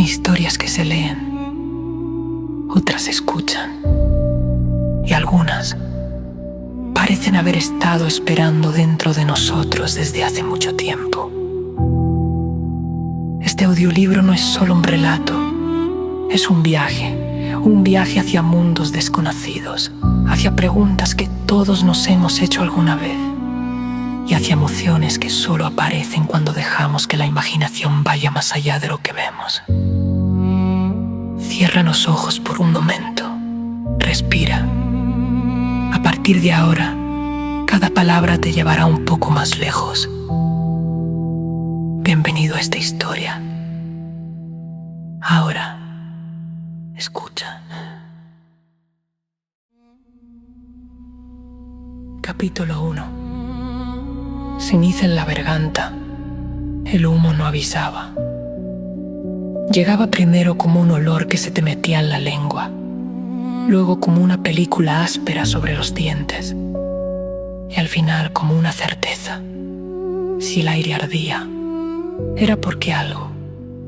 Hay historias que se leen, otras se escuchan, y algunas parecen haber estado esperando dentro de nosotros desde hace mucho tiempo. Este audiolibro no es solo un relato, es un viaje hacia mundos desconocidos, hacia preguntas que todos nos hemos hecho alguna vez y hacia emociones que solo aparecen cuando dejamos que la imaginación vaya más allá de lo que vemos. Cierra los ojos por un momento, respira. A partir de ahora, cada palabra te llevará un poco más lejos. Bienvenido a esta historia. Ahora, escucha. Capítulo 1. Ceniza en la garganta. El humo no avisaba. Llegaba primero como un olor que se te metía en la lengua, luego como una película áspera sobre los dientes, y al final como una certeza. Si el aire ardía, era porque algo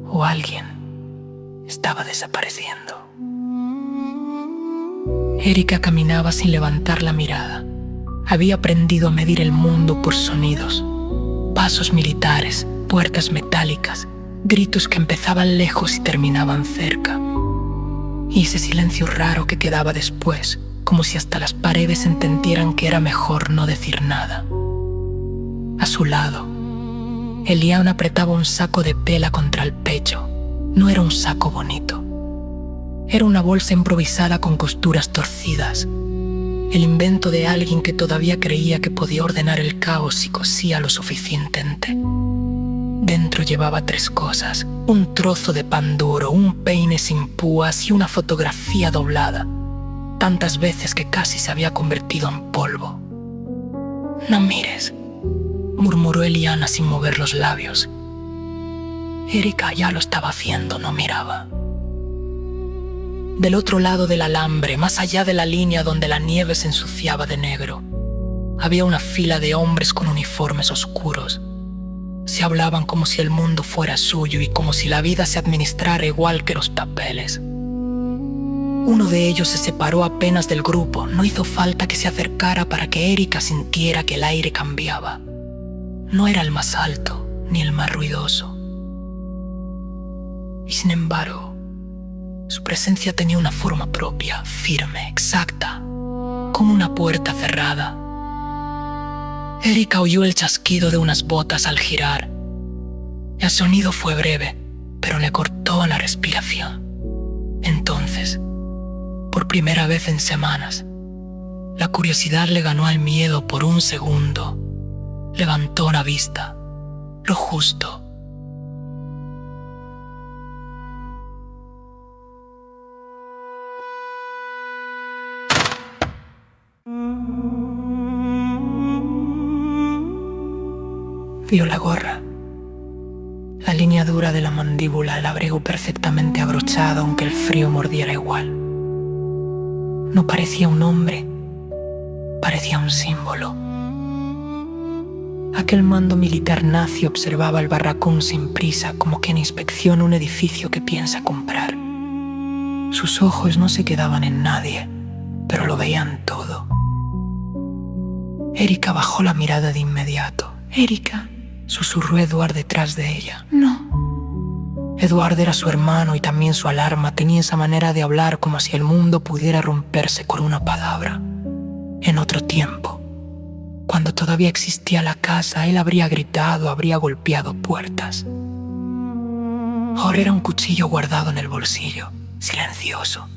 o alguien estaba desapareciendo. Erika caminaba sin levantar la mirada. Había aprendido a medir el mundo por sonidos. Pasos militares, puertas metálicas, gritos que empezaban lejos y terminaban cerca. Y ese silencio raro que quedaba después, como si hasta las paredes entendieran que era mejor no decir nada. A su lado, Eliane apretaba un saco de tela contra el pecho. No era un saco bonito. Era una bolsa improvisada con costuras torcidas. El invento de alguien que todavía creía que podía ordenar el caos si cosía lo suficientemente. Dentro llevaba 3 cosas: un trozo de pan duro, un peine sin púas y una fotografía doblada, tantas veces que casi se había convertido en polvo. «No mires», murmuró Eliane sin mover los labios. Erika ya lo estaba haciendo, no miraba. Del otro lado del alambre, más allá de la línea donde la nieve se ensuciaba de negro, había una fila de hombres con uniformes oscuros. Se hablaban como si el mundo fuera suyo y como si la vida se administrara igual que los papeles. Uno de ellos se separó apenas del grupo. No hizo falta que se acercara para que Erika sintiera que el aire cambiaba. No era el más alto ni el más ruidoso. Y sin embargo, su presencia tenía una forma propia, firme, exacta, como una puerta cerrada. Erika oyó el chasquido de unas botas al girar. El sonido fue breve, pero le cortó la respiración. Entonces, por primera vez en semanas, la curiosidad le ganó al miedo por un segundo. Levantó la vista, lo justo. Vio la gorra, la línea dura de la mandíbula, el abrigo perfectamente abrochado aunque el frío mordiera igual. No parecía un hombre, parecía un símbolo. Aquel mando militar nazi observaba el barracón sin prisa, como quien inspecciona un edificio que piensa comprar. Sus ojos no se quedaban en nadie, pero lo veían todo. Erika bajó la mirada de inmediato. «Erika», susurró Edward detrás de ella. «No». Edward era su hermano y también su alarma. Tenía esa manera de hablar como si el mundo pudiera romperse con una palabra. En otro tiempo, cuando todavía existía la casa, él habría gritado, habría golpeado puertas. Ahora era un cuchillo guardado en el bolsillo, silencioso,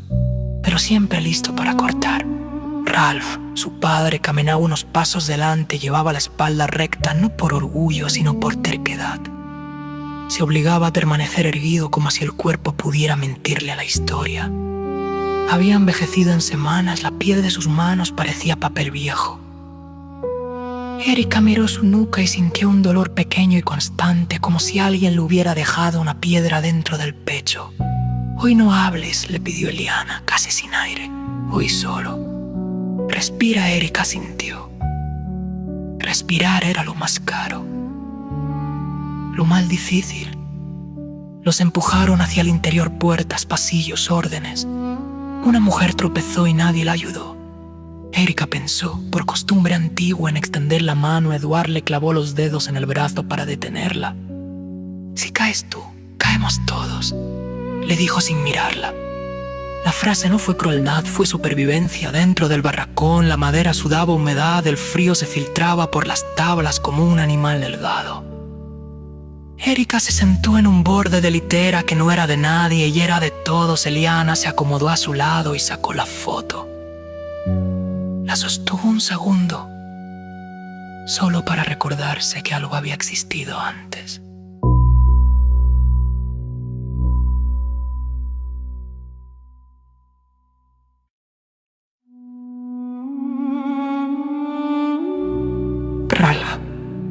pero siempre listo para cortar. Ralph, su padre, caminaba unos pasos delante, llevaba la espalda recta, no por orgullo, sino por terquedad. Se obligaba a permanecer erguido como si el cuerpo pudiera mentirle a la historia. Había envejecido en semanas, la piel de sus manos parecía papel viejo. Erika miró su nuca y sintió un dolor pequeño y constante, como si alguien le hubiera dejado una piedra dentro del pecho. «Hoy no hables», le pidió Eliane, casi sin aire. «Hoy solo». «Respira», Erika sintió. Respirar era lo más caro, lo más difícil, Los empujaron hacia el interior, puertas, pasillos, órdenes. Una mujer tropezó y nadie la ayudó. Erika pensó, por costumbre antigua, en extender la mano. Eduard le clavó los dedos en el brazo para detenerla. «Si caes tú, caemos todos», le dijo sin mirarla. La frase no fue crueldad, fue supervivencia. Dentro del barracón la madera sudaba humedad, el frío se filtraba por las tablas como un animal delgado. Erika se sentó en un borde de litera que no era de nadie y era de todos. Eliana se acomodó a su lado y sacó la foto. La sostuvo un segundo, solo para recordarse que algo había existido antes. Ralph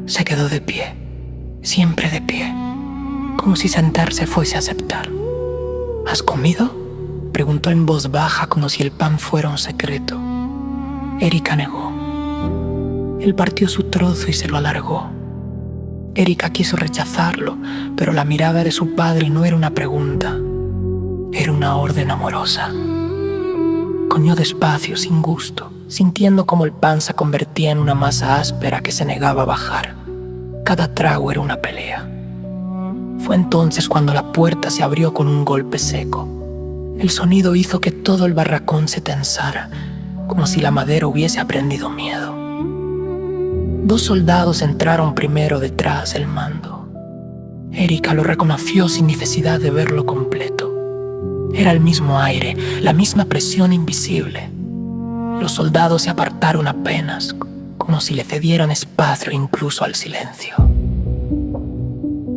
se quedó de pie, siempre de pie, como si sentarse fuese a aceptar. ¿Has comido?, preguntó en voz baja, como si el pan fuera un secreto. Erika negó. Él partió su trozo y se lo alargó. Erika quiso rechazarlo, pero la mirada de su padre no era una pregunta, era una orden amorosa. Comió despacio, sin gusto, sintiendo cómo el pan se convertía en una masa áspera que se negaba a bajar. Cada trago era una pelea. Fue entonces cuando la puerta se abrió con un golpe seco. El sonido hizo que todo el barracón se tensara, como si la madera hubiese aprendido miedo. 2 soldados entraron primero detrás del mando. Erika lo reconoció sin necesidad de verlo completo. Era el mismo aire, la misma presión invisible. Los soldados se apartaron apenas, como si le cedieran espacio incluso al silencio.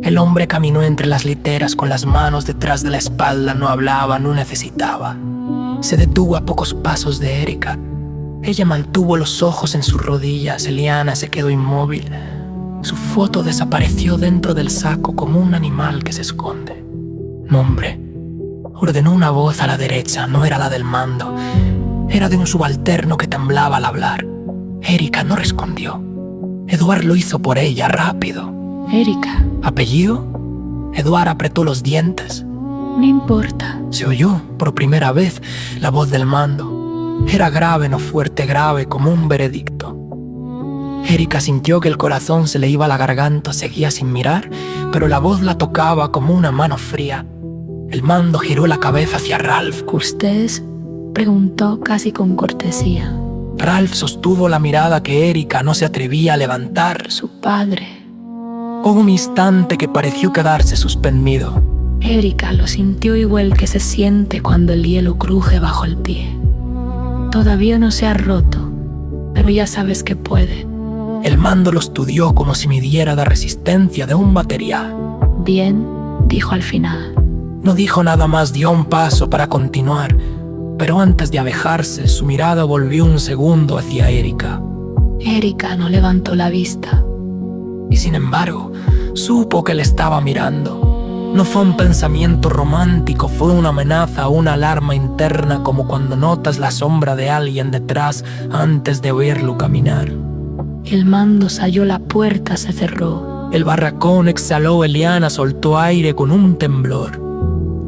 El hombre caminó entre las literas con las manos detrás de la espalda, no hablaba, no necesitaba. Se detuvo a pocos pasos de Erika. Ella mantuvo los ojos en sus rodillas. Eliana se quedó inmóvil. Su foto desapareció dentro del saco como un animal que se esconde. «Nombre», ordenó una voz a la derecha. No era la del mando, era de un subalterno que temblaba al hablar. Erika no respondió. Eduard lo hizo por ella, rápido. «Erika». ¿Apellido? Eduard apretó los dientes. «No importa». Se oyó por primera vez la voz del mando. Era grave, no fuerte, grave, como un veredicto. Erika sintió que el corazón se le iba a la garganta. Seguía sin mirar, pero la voz la tocaba como una mano fría. El mando giró la cabeza hacia Ralph. «¿Usted?», preguntó casi con cortesía. Ralph sostuvo la mirada que Erika no se atrevía a levantar. «Su padre». Hubo un instante que pareció quedarse suspendido. Erika lo sintió igual que se siente cuando el hielo cruje bajo el pie. Todavía no se ha roto, pero ya sabes que puede. El mando lo estudió como si midiera la resistencia de un material. «Bien», dijo al final. No dijo nada más, dio un paso para continuar, pero antes de alejarse, su mirada volvió un segundo hacia Erika. Erika no levantó la vista. Y sin embargo, supo que le estaba mirando. No fue un pensamiento romántico, fue una amenaza, una alarma interna, como cuando notas la sombra de alguien detrás antes de oírlo caminar. El mando salió, la puerta se cerró. El barracón exhaló. Eliana soltó aire con un temblor.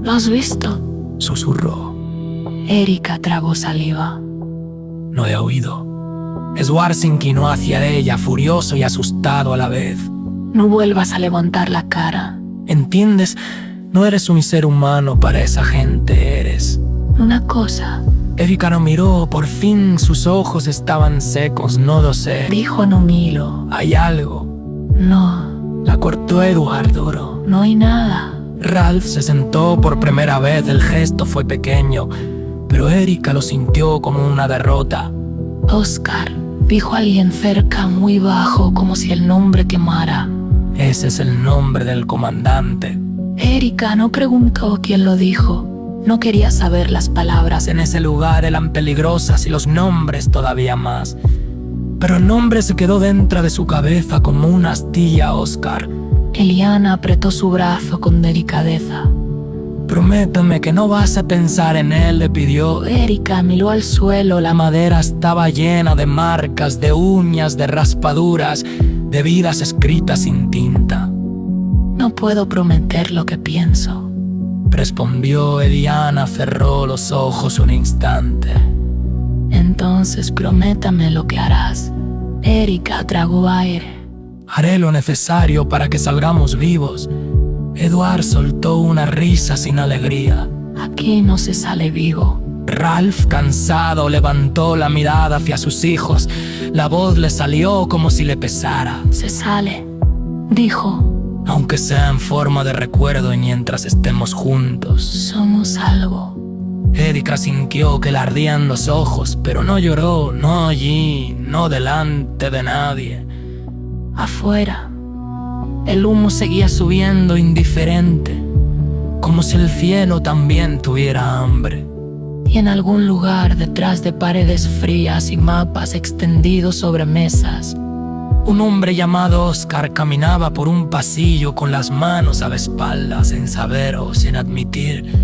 «¿Lo has visto?», susurró. Erika tragó saliva. «No he oído». Eduard se inclinó hacia ella, furioso y asustado a la vez. «No vuelvas a levantar la cara». ¿Entiendes? No eres un ser humano para esa gente, eres «Una cosa». Erika no miró, por fin sus ojos estaban secos. «No lo sé», dijo. «No miro». «Hay algo». «No». La cortó Eduard duro. «No hay nada». Ralph se sentó por primera vez. El gesto fue pequeño, pero Erika lo sintió como una derrota. «Oscar», dijo alguien cerca, muy bajo, como si el nombre quemara. «Ese es el nombre del comandante». Erika no preguntó quién lo dijo. No quería saber las palabras. En ese lugar eran peligrosas y los nombres todavía más. Pero el nombre se quedó dentro de su cabeza como una astilla. «Oscar». Eliana apretó su brazo con delicadeza. «Prométeme que no vas a pensar en él», le pidió. Erika miró al suelo. La madera estaba llena de marcas, de uñas, de raspaduras, de vidas escritas sin tinta. No puedo prometer lo que pienso, respondió Eliana. Cerró los ojos un instante. Entonces prométame lo que harás. Erika tragó aire. Haré lo necesario para que salgamos vivos. Eduard soltó una risa sin alegría. Aquí no se sale vivo. Ralph, cansado, levantó la mirada hacia sus hijos. La voz le salió como si le pesara. Se sale, dijo. Aunque sea en forma de recuerdo y mientras estemos juntos. Somos algo. Erika sintió que le ardían los ojos, pero no lloró, no allí, no delante de nadie. Afuera, el humo seguía subiendo indiferente, como si el cielo también tuviera hambre. Y en algún lugar, detrás de paredes frías y mapas extendidos sobre mesas, un hombre llamado Oscar caminaba por un pasillo con las manos a la espalda, sin saber o sin admitir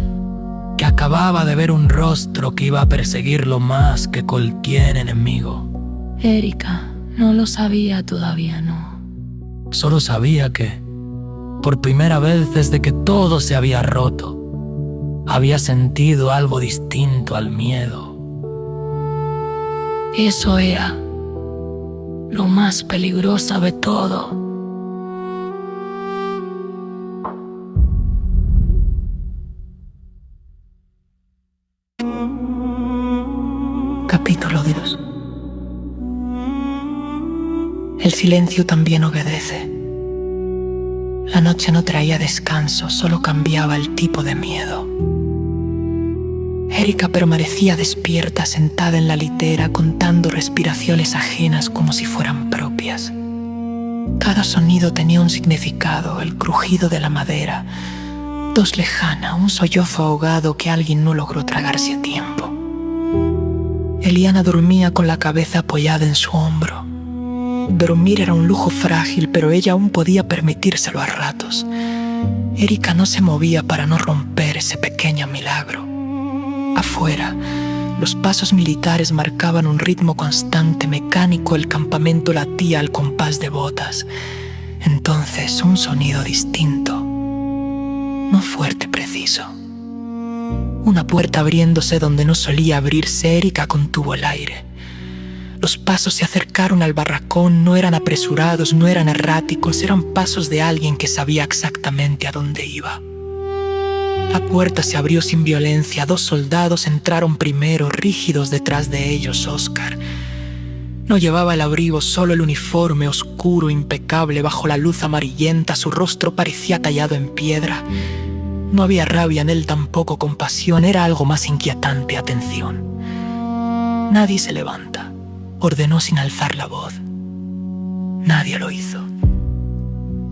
que acababa de ver un rostro que iba a perseguirlo más que cualquier enemigo. Erika no lo sabía todavía, no. Solo sabía que, por primera vez desde que todo se había roto, había sentido algo distinto al miedo. Eso era lo más peligroso de todo. Capítulo 2. El silencio también obedece. La noche no traía descanso, solo cambiaba el tipo de miedo. Erika permanecía despierta, sentada en la litera, contando respiraciones ajenas como si fueran propias. Cada sonido tenía un significado: el crujido de la madera, tos lejana, un sollozo ahogado que alguien no logró tragarse a tiempo. Eliana dormía con la cabeza apoyada en su hombro. Dormir era un lujo frágil, pero ella aún podía permitírselo a ratos. Erika no se movía para no romper ese pequeño milagro. Afuera, los pasos militares marcaban un ritmo constante, mecánico. El campamento latía al compás de botas. Entonces, un sonido distinto, no fuerte, preciso. Una puerta abriéndose donde no solía abrirse. Erika contuvo el aire. Los pasos se acercaron al barracón. No eran apresurados, no eran erráticos. Eran pasos de alguien que sabía exactamente a dónde iba. La puerta se abrió sin violencia. 2 soldados entraron primero, rígidos detrás de ellos. Oscar no llevaba el abrigo, solo el uniforme oscuro, impecable, bajo la luz amarillenta. Su rostro parecía tallado en piedra. No había rabia en él, tampoco compasión. Era algo más inquietante: atención. Nadie se levanta, ordenó sin alzar la voz. Nadie lo hizo.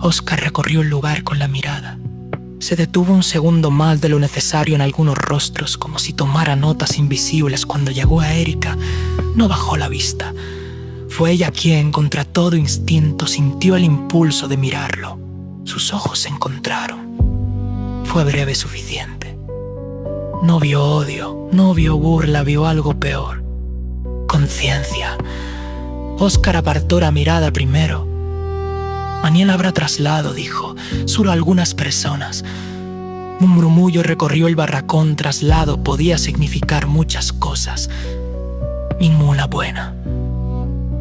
Oscar recorrió el lugar con la mirada. Se detuvo un segundo más de lo necesario en algunos rostros, como si tomara notas invisibles. Cuando llegó a Erika, no bajó la vista. Fue ella quien, contra todo instinto, sintió el impulso de mirarlo. Sus ojos se encontraron. Fue breve suficiente. No vio odio, no vio burla, vio algo peor: conciencia. Oscar apartó la mirada primero. Mañana habrá traslado, dijo. Solo algunas personas. Un murmullo recorrió el barracón. Traslado podía significar muchas cosas. Ninguna buena.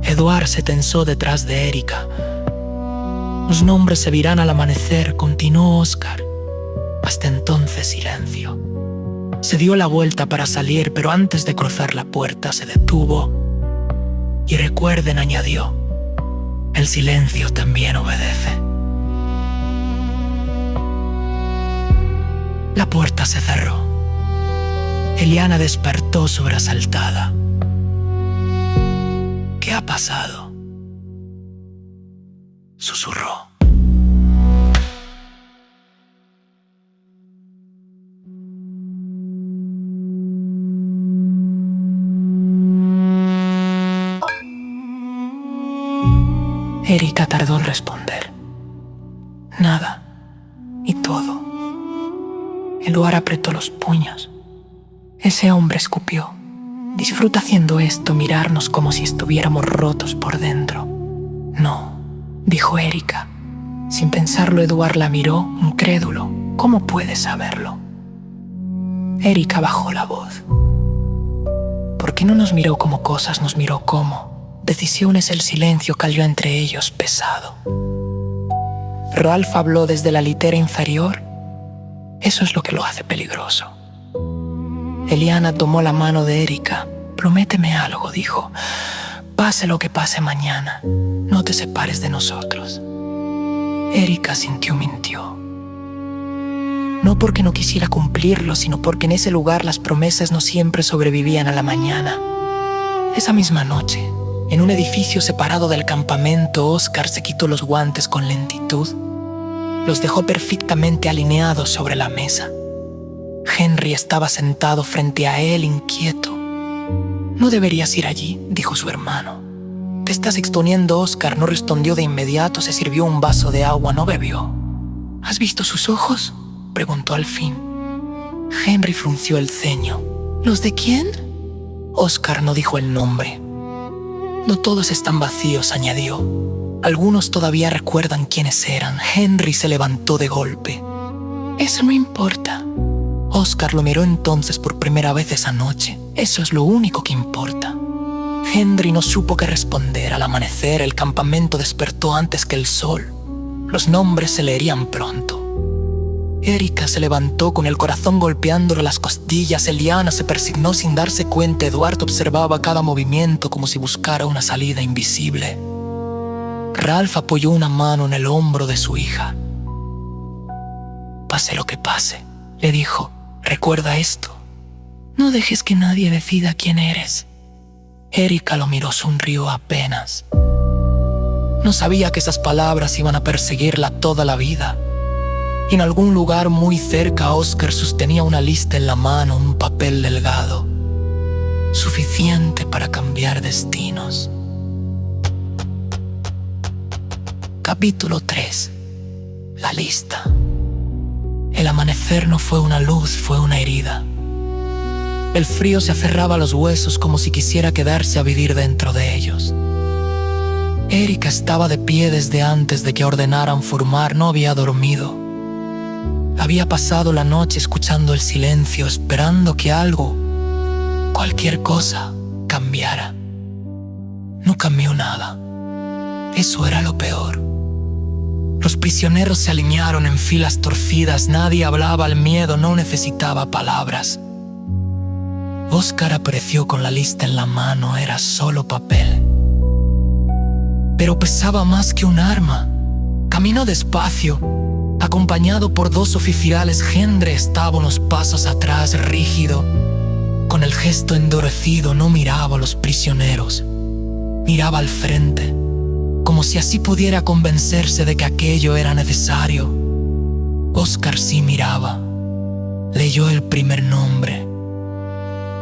Eduard se tensó detrás de Erika. Los nombres se virán al amanecer, continuó Oscar. Hasta entonces, silencio. Se dio la vuelta para salir, pero antes de cruzar la puerta se detuvo. Y recuerden, añadió, el silencio también obedece. La puerta se cerró. Eliana despertó sobresaltada. ¿Qué ha pasado?, susurró. Erika tardó en responder. Nada, y todo. Eduard apretó los puños. Ese hombre escupió. Disfruta haciendo esto, mirarnos como si estuviéramos rotos por dentro. No, dijo Erika. Sin pensarlo, Eduard la miró, incrédulo. ¿Cómo puede saberlo? Erika bajó la voz. ¿Por qué no nos miró como cosas, nos miró como decisiones? El silencio cayó entre ellos pesado. Ralph habló desde la litera inferior. Eso es lo que lo hace peligroso. Eliana tomó la mano de Erika. Prométeme algo, dijo. Pase lo que pase mañana, no te separes de nosotros. Erika sintió, mintió. No porque no quisiera cumplirlo, sino porque en ese lugar las promesas no siempre sobrevivían a la mañana. Esa misma noche, en un edificio separado del campamento, Oscar se quitó los guantes con lentitud. Los dejó perfectamente alineados sobre la mesa. Henry estaba sentado frente a él, inquieto. No deberías ir allí, dijo su hermano. Te estás exponiendo. Oscar no respondió de inmediato, se sirvió un vaso de agua, no bebió. ¿Has visto sus ojos?, preguntó al fin. Henry frunció el ceño. ¿Los de quién? Oscar no dijo el nombre. No todos están vacíos, añadió. Algunos todavía recuerdan quiénes eran. Henry se levantó de golpe. Eso no importa. Oscar lo miró entonces por primera vez esa noche. Eso es lo único que importa. Henry no supo qué responder. Al amanecer, el campamento despertó antes que el sol. Los nombres se leerían pronto. Erika se levantó con el corazón golpeándole las costillas. Eliana se persignó sin darse cuenta. Eduardo observaba cada movimiento como si buscara una salida invisible. Ralph apoyó una mano en el hombro de su hija. Pase lo que pase, le dijo, recuerda esto. No dejes que nadie decida quién eres. Erika lo miró, sonrió apenas. No sabía que esas palabras iban a perseguirla toda la vida. En algún lugar muy cerca, Oscar sostenía una lista en la mano, un papel delgado, suficiente para cambiar destinos. Capítulo 3. La lista. El amanecer no fue una luz, fue una herida. El frío se aferraba a los huesos como si quisiera quedarse a vivir dentro de ellos. Erika estaba de pie desde antes de que ordenaran formar, no había dormido. Había pasado la noche escuchando el silencio, esperando que algo, cualquier cosa, cambiara. No cambió nada. Eso era lo peor. Los prisioneros se alinearon en filas torcidas, nadie hablaba, el miedo no necesitaba palabras. Oscar apareció con la lista en la mano, era solo papel. Pero pesaba más que un arma. Caminó despacio, acompañado por 2 oficiales. Henry estaba unos pasos atrás, rígido, con el gesto endurecido. No miraba a los prisioneros, miraba al frente, como si así pudiera convencerse de que aquello era necesario. Oscar sí miraba. Leyó el primer nombre.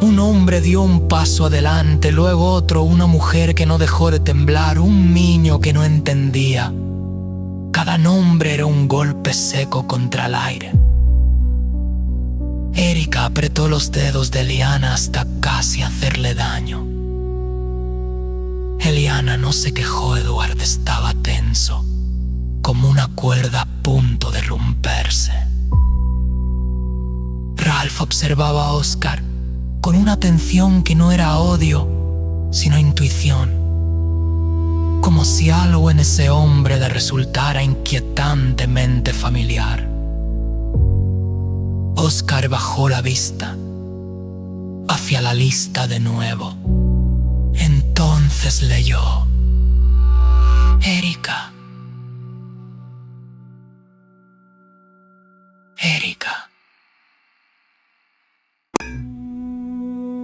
Un hombre dio un paso adelante, luego otro, una mujer que no dejó de temblar, un niño que no entendía. Cada nombre era un golpe seco contra el aire. Erika apretó los dedos de Eliana hasta casi hacerle daño. Eliana no se quejó, Eduardo estaba tenso, como una cuerda a punto de romperse. Ralph observaba a Oscar con una atención que no era odio, sino intuición. Como si algo en ese hombre le resultara inquietantemente familiar. Oscar bajó la vista hacia la lista de nuevo. Entonces leyó: Erika. Erika.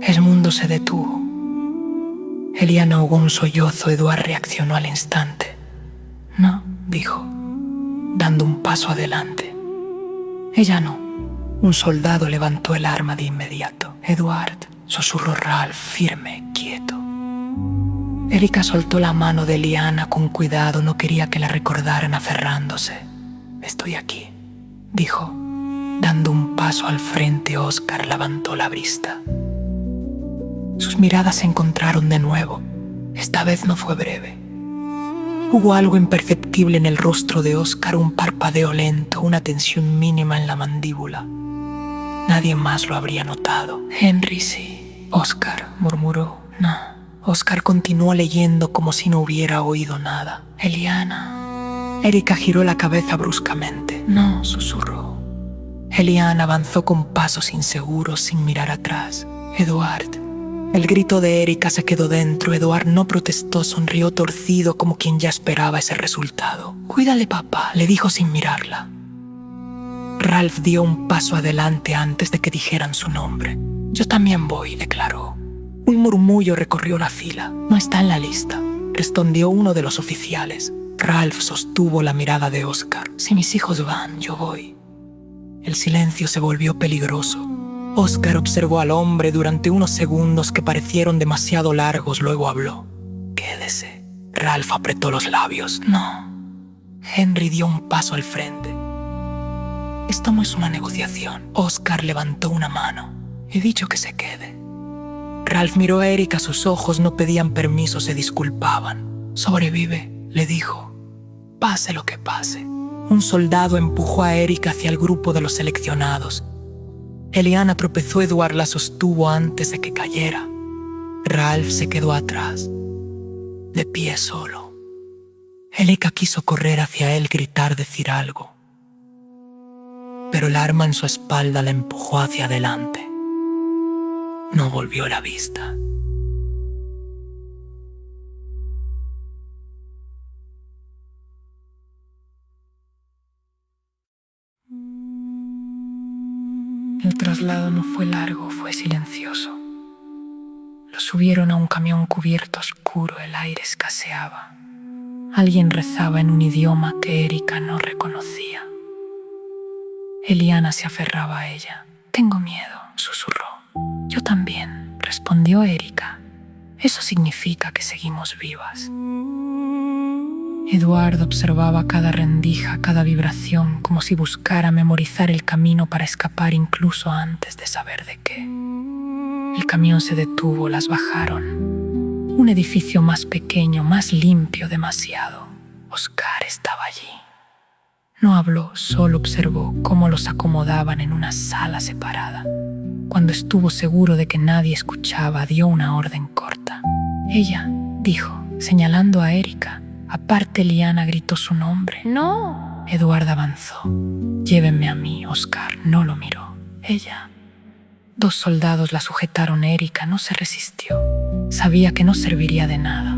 El mundo se detuvo. Eliana ahogó un sollozo. Eduard reaccionó al instante. No, dijo, dando un paso adelante. Ella no. Un soldado levantó el arma de inmediato. Eduard, susurró Ralph, firme, quieto. Erika soltó la mano de Eliana con cuidado, no quería que la recordaran aferrándose. Estoy aquí, dijo. Dando un paso al frente, Oscar levantó la vista. Sus miradas se encontraron de nuevo. Esta vez no fue breve. Hubo algo imperceptible en el rostro de Oscar, un parpadeo lento, una tensión mínima en la mandíbula. Nadie más lo habría notado. Henry sí. Oscar murmuró. No. Oscar continuó leyendo como si no hubiera oído nada. Eliana. Erika giró la cabeza bruscamente. No, susurró. Eliana avanzó con pasos inseguros sin mirar atrás. Eduard. El grito de Erika se quedó dentro. Eduard no protestó, sonrió torcido como quien ya esperaba ese resultado. Cuídale, papá, le dijo sin mirarla. Ralph dio un paso adelante antes de que dijeran su nombre. Yo también voy, declaró. Un murmullo recorrió la fila. No está en la lista, respondió uno de los oficiales. Ralph sostuvo la mirada de Oscar. Si mis hijos van, yo voy. El silencio se volvió peligroso. Oscar observó al hombre durante unos segundos que parecieron demasiado largos, luego habló. Quédese. Ralph apretó los labios. No. Henry dio un paso al frente. Esto no es una negociación. Oscar levantó una mano. He dicho que se quede. Ralph miró a Erika, sus ojos no pedían permiso, se disculpaban. Sobrevive, le dijo. Pase lo que pase. Un soldado empujó a Erika hacia el grupo de los seleccionados. Eliana tropezó, Eduard la sostuvo antes de que cayera. Ralph se quedó atrás, de pie solo. Erika quiso correr hacia él, gritar, decir algo. Pero el arma en su espalda la empujó hacia adelante. No volvió la vista. El traslado no fue largo, fue silencioso. Lo subieron a un camión cubierto oscuro, el aire escaseaba. Alguien rezaba en un idioma que Erika no reconocía. Eliana se aferraba a ella. Tengo miedo, susurró. Yo también, respondió Erika. Eso significa que seguimos vivas. Eduard observaba cada rendija, cada vibración, como si buscara memorizar el camino para escapar incluso antes de saber de qué. El camión se detuvo, las bajaron. Un edificio más pequeño, más limpio, demasiado. Oscar estaba allí. No habló, solo observó cómo los acomodaban en una sala separada. Cuando estuvo seguro de que nadie escuchaba, dio una orden corta. Ella, dijo, señalando a Erika. Aparte, Eliana gritó su nombre. ¡No! Eduard avanzó. Llévenme a mí, Oscar. No lo miró. Ella. 2 soldados la sujetaron. Erika no se resistió. Sabía que no serviría de nada.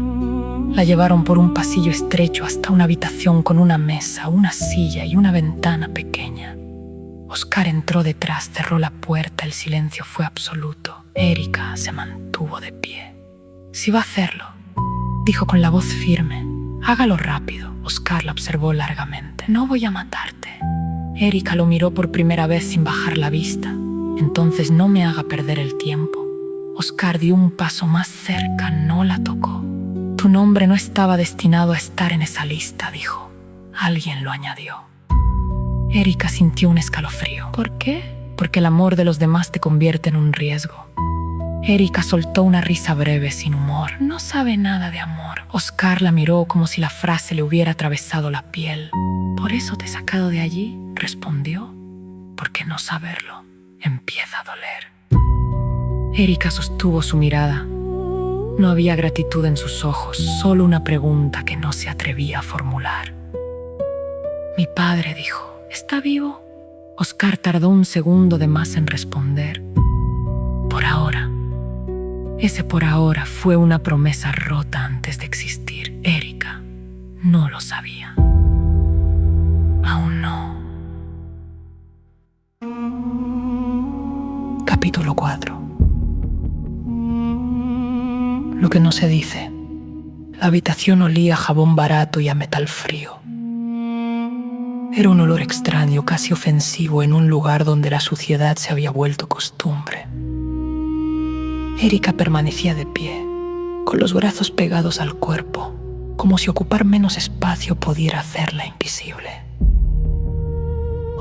La llevaron por un pasillo estrecho hasta una habitación con una mesa, una silla y una ventana pequeña. Oscar entró detrás, cerró la puerta. El silencio fue absoluto. Erika se mantuvo de pie. Si va a hacerlo, dijo con la voz firme. Hágalo rápido. Oscar la observó largamente. No voy a matarte. Erika lo miró por primera vez sin bajar la vista. Entonces no me haga perder el tiempo. Oscar dio un paso más cerca, no la tocó. Tu nombre no estaba destinado a estar en esa lista, dijo. Alguien lo añadió. Erika sintió un escalofrío. ¿Por qué? Porque el amor de los demás te convierte en un riesgo. Erika soltó una risa breve, sin humor. No sabe nada de amor. Oscar la miró como si la frase le hubiera atravesado la piel. ¿Por eso te he sacado de allí?, respondió. Porque no saberlo empieza a doler. Erika sostuvo su mirada. No había gratitud en sus ojos, solo una pregunta que no se atrevía a formular. Mi padre, dijo, ¿está vivo? Oscar tardó un segundo de más en responder. Por ahora. Ese por ahora fue una promesa rota antes de existir. Erika no lo sabía. Aún no. Capítulo 4. Lo que no se dice. La habitación olía a jabón barato y a metal frío. Era un olor extraño, casi ofensivo, en un lugar donde la suciedad se había vuelto costumbre. Erika permanecía de pie, con los brazos pegados al cuerpo, como si ocupar menos espacio pudiera hacerla invisible.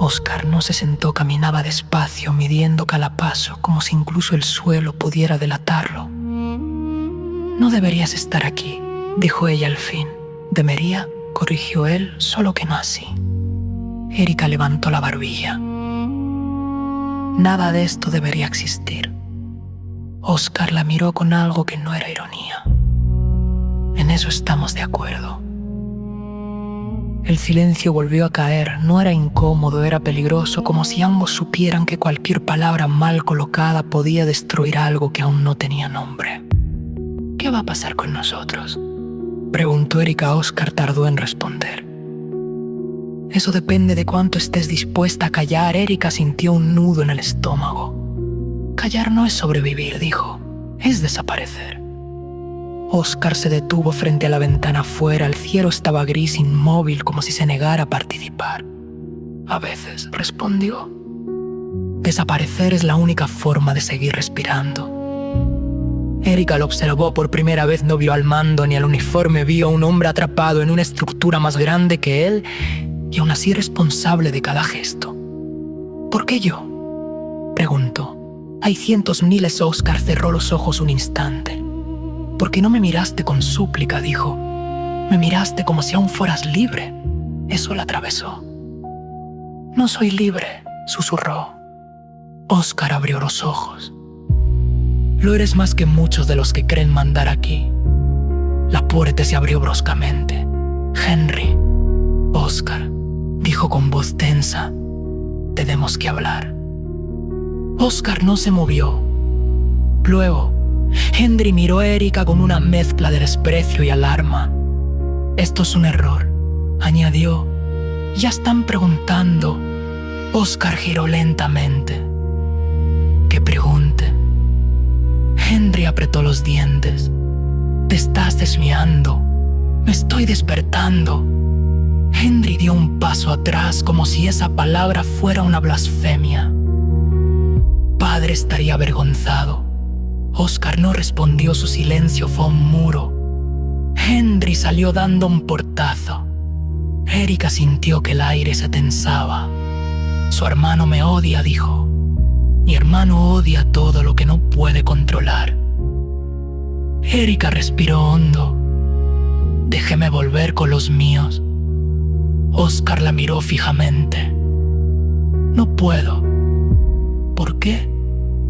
Oscar no se sentó, caminaba despacio, midiendo cada paso, como si incluso el suelo pudiera delatarlo. No deberías estar aquí, dijo ella al fin. Debería, corrigió él, solo que no así. Erika levantó la barbilla. Nada de esto debería existir. Oscar la miró con algo que no era ironía. En eso estamos de acuerdo. El silencio volvió a caer. No era incómodo, era peligroso, como si ambos supieran que cualquier palabra mal colocada podía destruir algo que aún no tenía nombre. ¿Qué va a pasar con nosotros?, preguntó Erika. Oscar tardó en responder. Eso depende de cuánto estés dispuesta a callar. Erika sintió un nudo en el estómago. Callar no es sobrevivir, dijo. Es desaparecer. Oscar se detuvo frente a la ventana afuera. El cielo estaba gris, inmóvil, como si se negara a participar. A veces, respondió. Desaparecer es la única forma de seguir respirando. Erika lo observó por primera vez. No vio al mando ni al uniforme. Vio a un hombre atrapado en una estructura más grande que él y aún así responsable de cada gesto. ¿Por qué yo?, preguntó. Hay cientos, miles. Oscar cerró los ojos un instante. ¿Por qué no me miraste con súplica?, dijo. Me miraste como si aún fueras libre. Eso la atravesó. No soy libre, susurró. Oscar abrió los ojos. Lo eres más que muchos de los que creen mandar aquí. La puerta se abrió bruscamente. Henry. Oscar, dijo con voz tensa. Tenemos que hablar. Oscar no se movió. Luego, Henry miró a Erika con una mezcla de desprecio y alarma. Esto es un error, añadió. Ya están preguntando. Oscar giró lentamente. Que pregunte. Henry apretó los dientes. Te estás desviando. Me estoy despertando. Henry dio un paso atrás como si esa palabra fuera una blasfemia. Padre estaría avergonzado. Oscar no respondió. Su silencio fue un muro. Henry salió dando un portazo. Erika sintió que el aire se tensaba. Su hermano me odia, dijo. Mi hermano odia todo lo que no puede controlar. Erika respiró hondo. Déjeme volver con los míos. Oscar la miró fijamente. No puedo. ¿Por qué?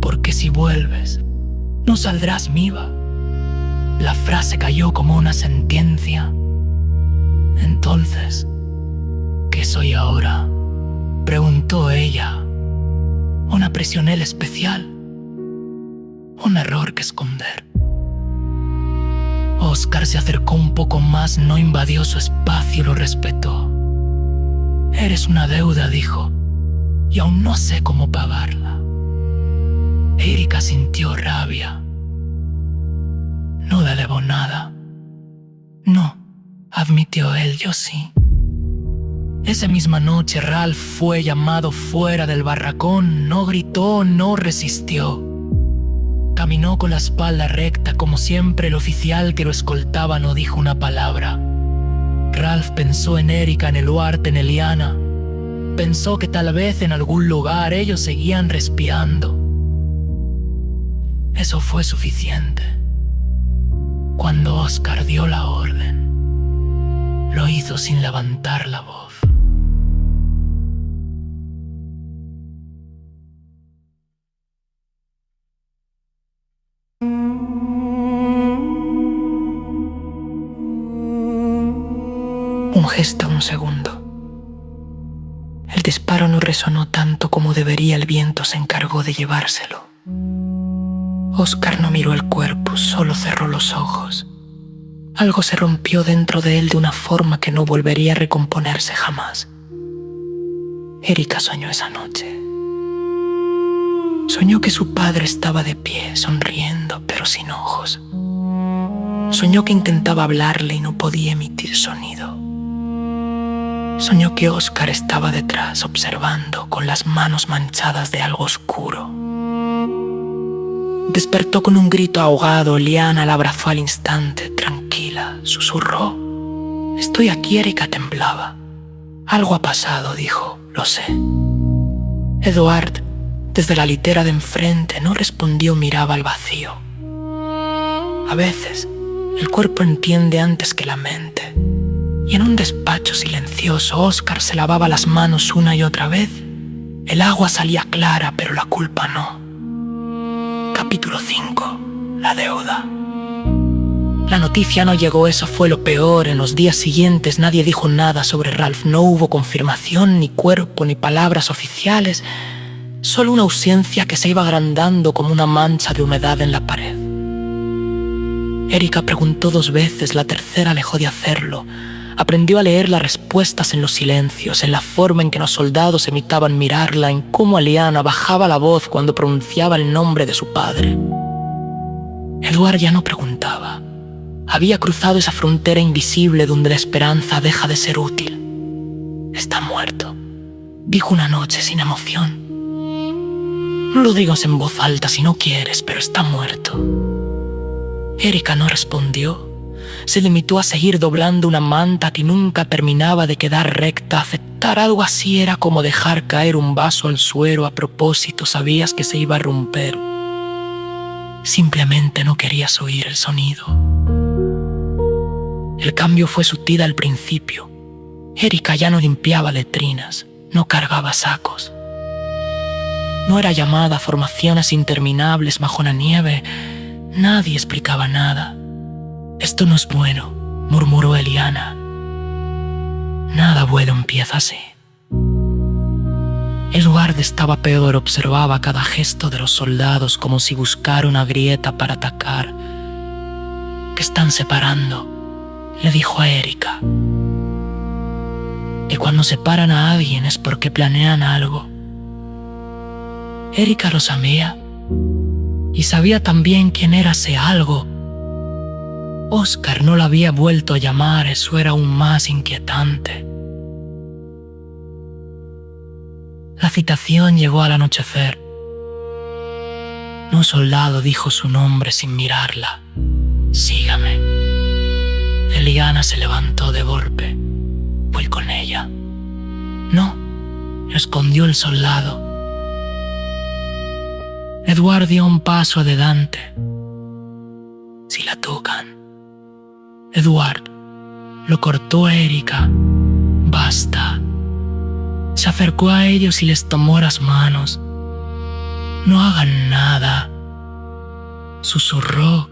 Porque si vuelves, no saldrás viva. La frase cayó como una sentencia. Entonces, ¿qué soy ahora?, preguntó ella. Una prisionera especial. Un error que esconder. Oscar se acercó un poco más, no invadió su espacio, lo respetó. Eres una deuda, dijo, y aún no sé cómo pagarla. Erika sintió rabia. No le debo nada. No, admitió él, yo sí. Esa misma noche Ralph fue llamado fuera del barracón. No gritó, no resistió. Caminó con la espalda recta como siempre. El oficial que lo escoltaba no dijo una palabra. Ralph pensó en Erika, en Eluard, en Eliana. Pensó que tal vez en algún lugar ellos seguían respirando. Eso fue suficiente. Cuando Oscar dio la orden, lo hizo sin levantar la voz. Un gesto, un segundo. El disparo no resonó tanto como debería. El viento se encargó de llevárselo. Oscar no miró el cuerpo, solo cerró los ojos. Algo se rompió dentro de él de una forma que no volvería a recomponerse jamás. Erika soñó esa noche. Soñó que su padre estaba de pie, sonriendo, pero sin ojos. Soñó que intentaba hablarle y no podía emitir sonido. Soñó que Oscar estaba detrás, observando, con las manos manchadas de algo oscuro. Despertó con un grito ahogado. Liana la abrazó al instante. Tranquila, susurró. Estoy aquí. Erika temblaba. Algo ha pasado, dijo. Lo sé. Eduard, desde la litera de enfrente, no respondió. Miraba al vacío. A veces, el cuerpo entiende antes que la mente. Y en un despacho silencioso, Oscar se lavaba las manos una y otra vez. El agua salía clara, pero la culpa no. Capítulo 5. La deuda. La noticia no llegó, eso fue lo peor. En los días siguientes nadie dijo nada sobre Ralph. No hubo confirmación, ni cuerpo, ni palabras oficiales. Solo una ausencia que se iba agrandando como una mancha de humedad en la pared. Erika preguntó 2 veces, la tercera dejó de hacerlo. Aprendió a leer las respuestas en los silencios, en la forma en que los soldados evitaban mirarla, en cómo Aliana bajaba la voz cuando pronunciaba el nombre de su padre. Edward ya no preguntaba. Había cruzado esa frontera invisible donde la esperanza deja de ser útil. Está muerto, dijo una noche sin emoción. No lo digas en voz alta si no quieres, pero está muerto. Erika no respondió. Se limitó a seguir doblando una manta que nunca terminaba de quedar recta. Aceptar algo así era como dejar caer un vaso al suelo a propósito. Sabías que se iba a romper. Simplemente no querías oír el sonido. El cambio fue sutil al principio. Erika ya no limpiaba letrinas, no cargaba sacos. No era llamada a formaciones interminables bajo la nieve. Nadie explicaba nada. «Esto no es bueno», murmuró Eliana. «Nada bueno empieza así». Edward estaba peor, observaba cada gesto de los soldados como si buscara una grieta para atacar. «¿Qué están separando?», le dijo a Erika. «Y cuando separan a alguien es porque planean algo». Erika lo sabía, y sabía también quién era ese algo. Oscar no la había vuelto a llamar, eso era aún más inquietante. La citación llegó al anochecer. Un soldado dijo su nombre sin mirarla. «Sígame». Eliana se levantó de golpe. «Voy con ella». «No», respondió el soldado. Edward dio un paso adelante. «Si la tocan». Edward lo cortó a Erika. «Basta». Se acercó a ellos y les tomó las manos. «No hagan nada», susurró.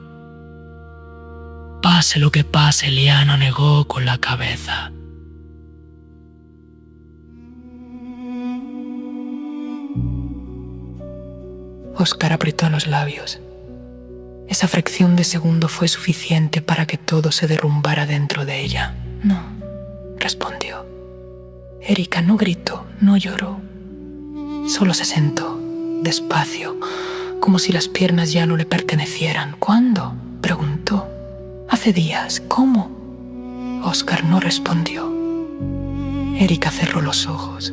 «Pase lo que pase», Eliana negó con la cabeza. Oscar apretó los labios. Esa fracción de segundo fue suficiente para que todo se derrumbara dentro de ella. «No», respondió. Erika no gritó, no lloró. Solo se sentó, despacio, como si las piernas ya no le pertenecieran. «¿Cuándo?», preguntó. «Hace días». «¿Cómo?». Oscar no respondió. Erika cerró los ojos.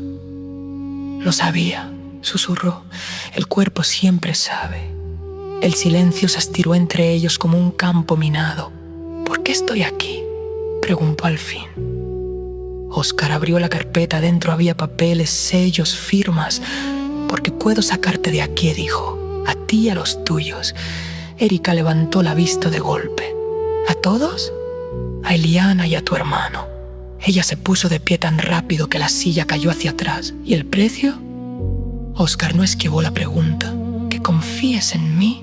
«Lo sabía», susurró. «El cuerpo siempre sabe». El silencio se estiró entre ellos como un campo minado. «¿Por qué estoy aquí?», preguntó al fin. Oscar abrió la carpeta. Dentro había papeles, sellos, firmas. «Porque puedo sacarte de aquí», dijo. «A ti y a los tuyos». Erika levantó la vista de golpe. «¿A todos?». «A Eliana y a tu hermano». Ella se puso de pie tan rápido que la silla cayó hacia atrás. «¿Y el precio?». Oscar no esquivó la pregunta. «¿Que confíes en mí?».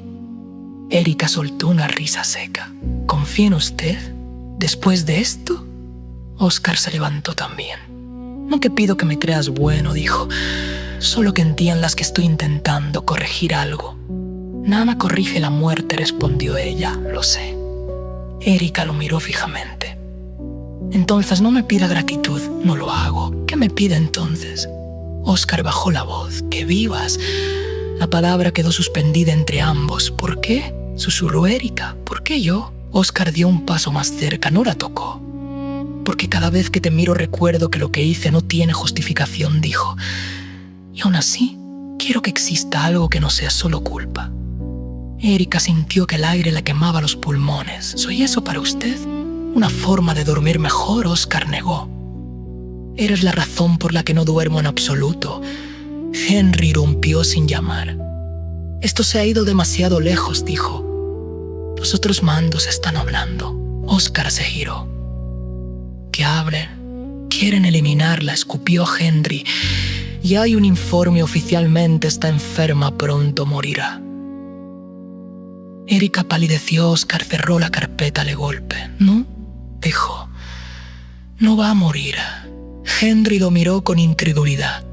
Erika soltó una risa seca. «¿Confía en usted? ¿Después de esto?». Oscar se levantó también. «No te pido que me creas bueno», dijo. «Solo que entiendas que estoy intentando corregir algo». «Nada corrige la muerte», respondió ella. «Lo sé». Erika lo miró fijamente. «Entonces no me pida gratitud». «No lo hago». «¿Qué me pide entonces?». Oscar bajó la voz. «Que vivas». La palabra quedó suspendida entre ambos. «¿Por qué?», susurró Erika. «¿Por qué yo?». Oscar dio un paso más cerca, no la tocó. «Porque cada vez que te miro recuerdo que lo que hice no tiene justificación», dijo. «Y aún así, quiero que exista algo que no sea solo culpa». Erika sintió que el aire le quemaba los pulmones. «¿Soy eso para usted?». «Una forma de dormir mejor», Oscar negó. «Eres la razón por la que no duermo en absoluto». Henry irrumpió sin llamar. «Esto se ha ido demasiado lejos», dijo. «Los otros mandos están hablando». Oscar se giró. que hablen. Quieren eliminarla, escupió Henry. Y hay un informe, oficialmente está enferma, pronto morirá. Erika palideció. Oscar cerró la carpeta de golpe. ¿No? Dijo. No va a morir. Henry lo miró con incredulidad.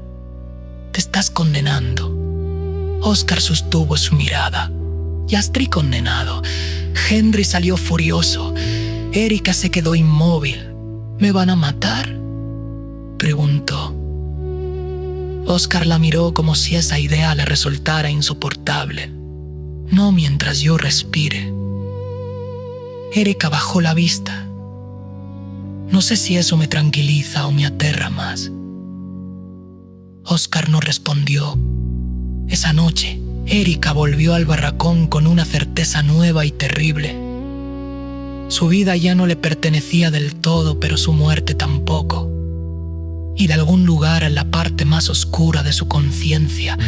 Te estás condenando. Oscar sostuvo su mirada. Ya estoy condenado. Henry salió furioso. Erika se quedó inmóvil. ¿Me van a matar?, preguntó. Oscar la miró como si esa idea le resultara insoportable. No mientras yo respire. Erika bajó la vista. No sé si eso me tranquiliza o me aterra más. Oscar no respondió. Esa noche, Erika volvió al barracón con una certeza nueva y terrible. Su vida ya no le pertenecía del todo, pero su muerte tampoco. Y de algún lugar en la parte más oscura de su conciencia,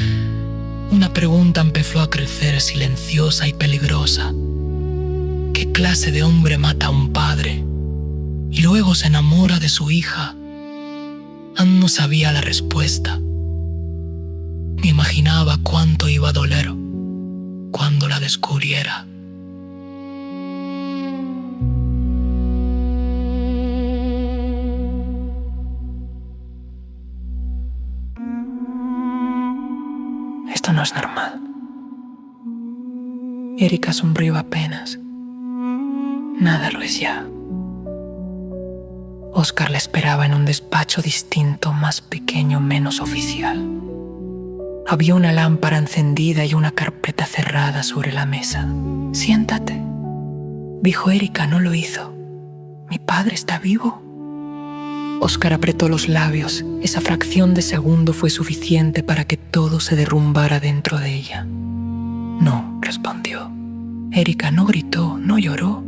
una pregunta empezó a crecer silenciosa y peligrosa. ¿Qué clase de hombre mata a un padre y luego se enamora de su hija? Anne no sabía la respuesta. Me imaginaba cuánto iba a doler cuando la descubriera. Esto no es normal. Erika sonrió apenas. Nada lo es ya. Oscar la esperaba en un despacho distinto, más pequeño, menos oficial. Había una lámpara encendida y una carpeta cerrada sobre la mesa. Siéntate, dijo Erika. No lo hizo. Mi padre está vivo. Oscar apretó los labios. Esa fracción de segundo fue suficiente para que todo se derrumbara dentro de ella. No, respondió. Erika no gritó, no lloró.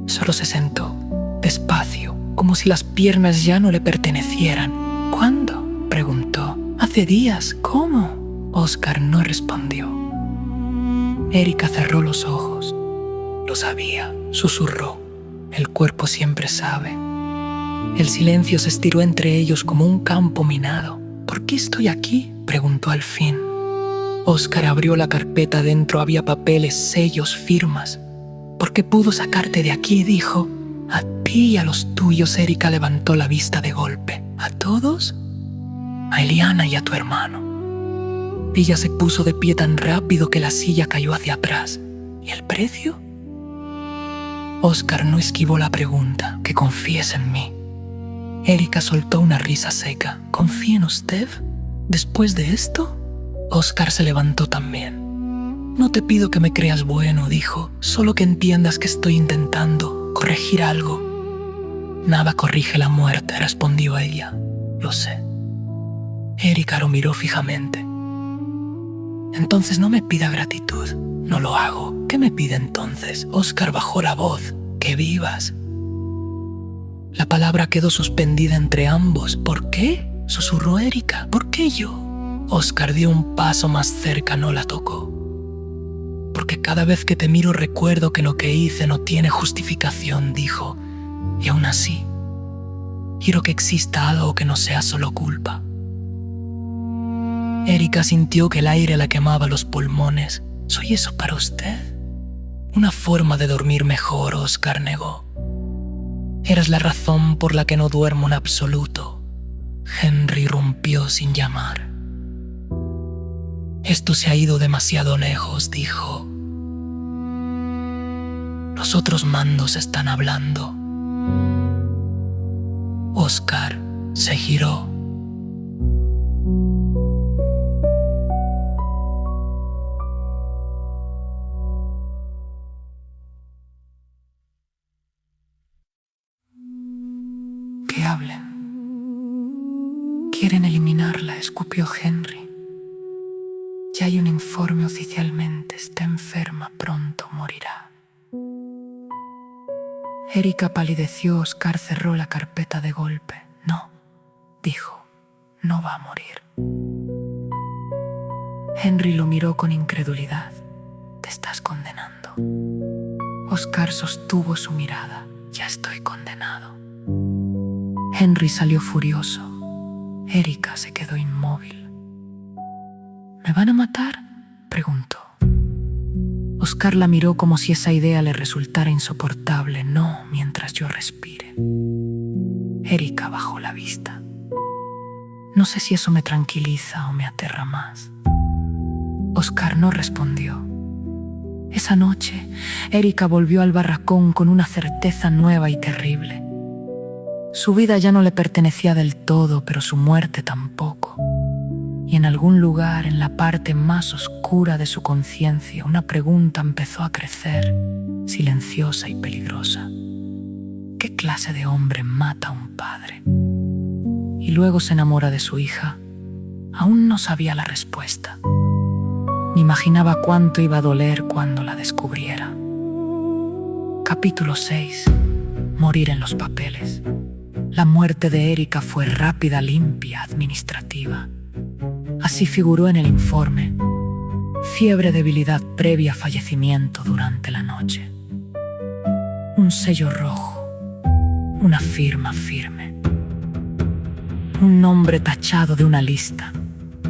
Solo se sentó, despacio, como si las piernas ya no le pertenecieran. ¿Cuándo?, preguntó. Hace días. ¿Cómo? Oscar no respondió. Erika cerró los ojos. Lo sabía, susurró. El cuerpo siempre sabe. El silencio se estiró entre ellos como un campo minado. ¿Por qué estoy aquí?, preguntó al fin. Oscar abrió la carpeta. Dentro había papeles, sellos, firmas. ¿Por qué pudo sacarte de aquí?, dijo. A ti y a los tuyos. Erika levantó la vista de golpe. ¿A todos? A Eliana y a tu hermano. Ella se puso de pie tan rápido que la silla cayó hacia atrás. ¿Y el precio? Oscar no esquivó la pregunta. Que confíes en mí. Erika soltó una risa seca. ¿Confía en usted? ¿Después de esto? Oscar se levantó también. No te pido que me creas bueno, dijo. Solo que entiendas que estoy intentando corregir algo. Nada corrige la muerte, respondió ella. Lo sé. Erika lo miró fijamente. Entonces no me pida gratitud. No lo hago. ¿Qué me pide entonces? Oscar bajó la voz. Que vivas. La palabra quedó suspendida entre ambos. ¿Por qué?, susurró Erika. ¿Por qué yo? Oscar dio un paso más cerca. No la tocó. Porque cada vez que te miro recuerdo que lo que hice no tiene justificación, dijo. Y aún así, quiero que exista algo que no sea solo culpa. Erika sintió que el aire la quemaba los pulmones. ¿Soy eso para usted? Una forma de dormir mejor, Oscar negó. Eres la razón por la que no duermo en absoluto. Henry irrumpió sin llamar. Esto se ha ido demasiado lejos, dijo. Los otros mandos están hablando. Oscar se giró. Que hablen. Quieren eliminarla, escupió Henry. Ya hay un informe oficialmente. Está enferma, pronto morirá. Erika palideció. Oscar cerró la carpeta de golpe. No, dijo, no va a morir. Henry lo miró con incredulidad. Te estás condenando. Oscar sostuvo su mirada. Ya estoy condenado. Henry salió furioso. Erika se quedó inmóvil. ¿Me van a matar?, preguntó. Oscar la miró como si esa idea le resultara insoportable. No, mientras yo respire. Erika bajó la vista. No sé si eso me tranquiliza o me aterra más. Oscar no respondió. Esa noche, Erika volvió al barracón con una certeza nueva y terrible. Su vida ya no le pertenecía del todo, pero su muerte tampoco. Y en algún lugar, en la parte más oscura de su conciencia, una pregunta empezó a crecer, silenciosa y peligrosa. ¿Qué clase de hombre mata a un padre? Y luego se enamora de su hija. Aún no sabía la respuesta. Ni imaginaba cuánto iba a doler cuando la descubriera. Capítulo 6. Morir en los papeles. La muerte de Erika fue rápida, limpia, administrativa. Así figuró en el informe. Fiebre, debilidad previa a fallecimiento durante la noche. Un sello rojo. Una firma firme. Un nombre tachado de una lista.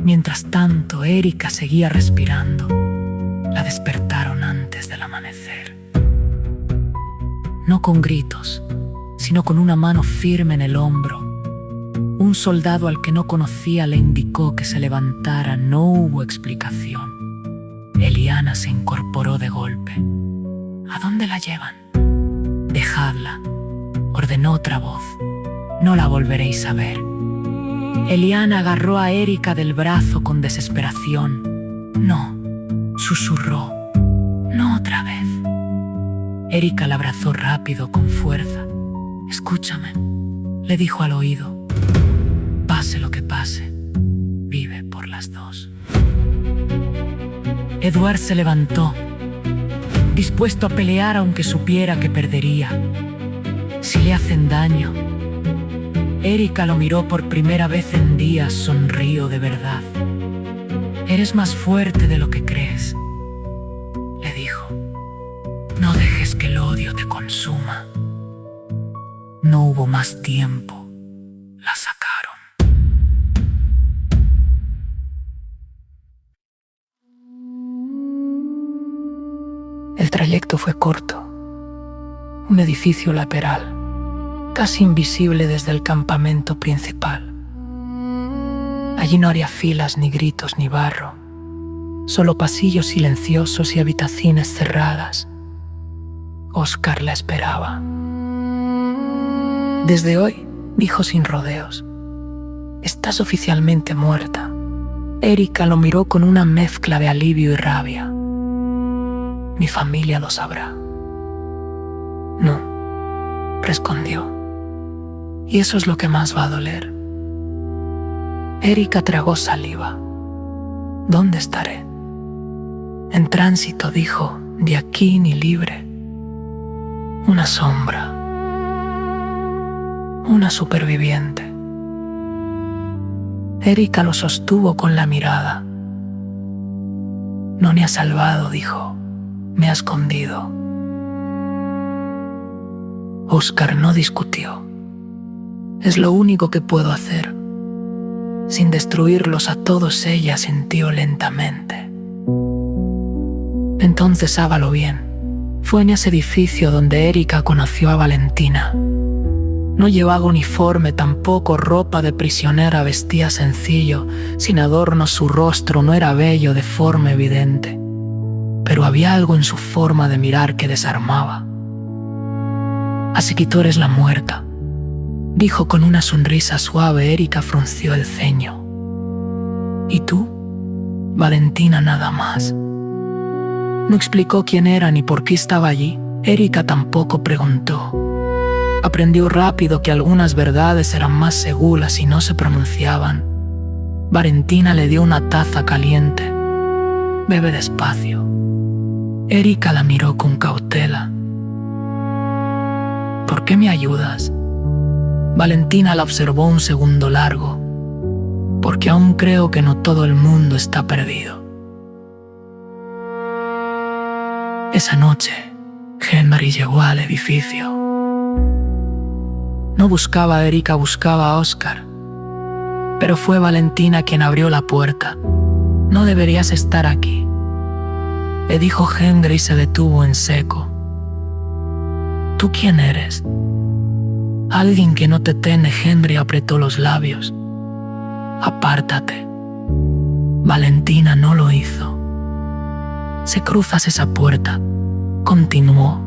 Mientras tanto, Erika seguía respirando. La despertaron antes del amanecer. No con gritos, sino con una mano firme en el hombro. Un soldado al que no conocía le indicó que se levantara. No hubo explicación. Eliana se incorporó de golpe. ¿A dónde la llevan? Dejadla, ordenó otra voz. No la volveréis a ver. Eliana agarró a Erika del brazo con desesperación. No, susurró. No otra vez. Erika la abrazó rápido, con fuerza. Escúchame, le dijo al oído. Pase lo que pase, vive por las dos. Edward se levantó, dispuesto a pelear aunque supiera que perdería. Si le hacen daño. Erika lo miró por primera vez en días, sonrió de verdad. Eres más fuerte de lo que crees, le dijo. No dejes que el odio te consuma. No hubo más tiempo. La sacaron. El trayecto fue corto. Un edificio lateral, casi invisible desde el campamento principal. Allí no había filas, ni gritos, ni barro. Solo pasillos silenciosos y habitaciones cerradas. Oscar la esperaba. Desde hoy, dijo sin rodeos, estás oficialmente muerta. Erika lo miró con una mezcla de alivio y rabia. Mi familia lo sabrá. No, respondió. Y eso es lo que más va a doler. Erika tragó saliva. ¿Dónde estaré? En tránsito, dijo, de aquí ni libre. Una sombra. Una superviviente. Erika lo sostuvo con la mirada. No me ha salvado, dijo. Me ha escondido. Oscar no discutió. Es lo único que puedo hacer. Sin destruirlos a todos, ella sintió lentamente. Entonces hágalo bien. Fue en ese edificio donde Erika conoció a Valentina. No llevaba uniforme, tampoco ropa de prisionera, vestía sencillo, sin adornos, su rostro no era bello de forma evidente. Pero había algo en su forma de mirar que desarmaba. Así que tú eres la muerta, dijo con una sonrisa suave. Erika frunció el ceño. ¿Y tú? Valentina nada más. No explicó quién era ni por qué estaba allí. Erika tampoco preguntó. Aprendió rápido que algunas verdades eran más seguras si no se pronunciaban. Valentina le dio una taza caliente. Bebe despacio. Erika la miró con cautela. ¿Por qué me ayudas? Valentina la observó un segundo largo. Porque aún creo que no todo el mundo está perdido. Esa noche, Henry llegó al edificio. No buscaba a Erika, buscaba a Oscar. Pero fue Valentina quien abrió la puerta. No deberías estar aquí, le dijo Henry y se detuvo en seco. ¿Tú quién eres? Alguien que no te tiene. Henry apretó los labios. Apártate. Valentina no lo hizo. Si cruzas esa puerta, continuó,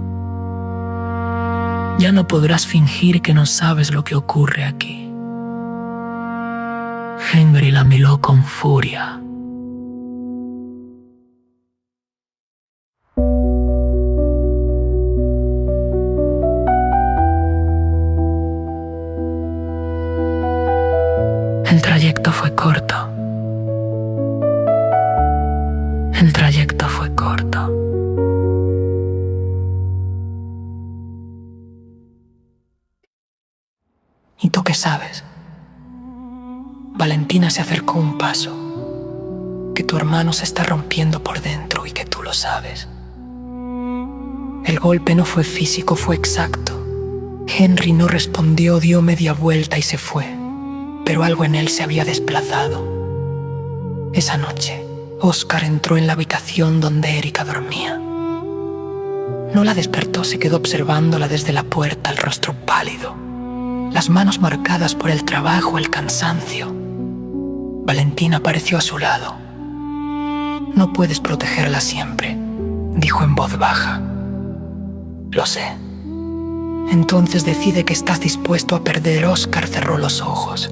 ya no podrás fingir que no sabes lo que ocurre aquí. Henry la miró con furia. El trayecto fue corto. El trayecto fue corto. ¿Y tú qué sabes? Valentina se acercó un paso. Que tu hermano se está rompiendo por dentro y que tú lo sabes. El golpe no fue físico, fue exacto. Henry no respondió, dio media vuelta y se fue. Pero algo en él se había desplazado. Esa noche, Oscar entró en la habitación donde Erika dormía. No la despertó, se quedó observándola desde la puerta, el rostro pálido, las manos marcadas por el trabajo, el cansancio. Valentina apareció a su lado. No puedes protegerla siempre, dijo en voz baja. Lo sé. Entonces decide que estás dispuesto a perder. Oscar cerró los ojos.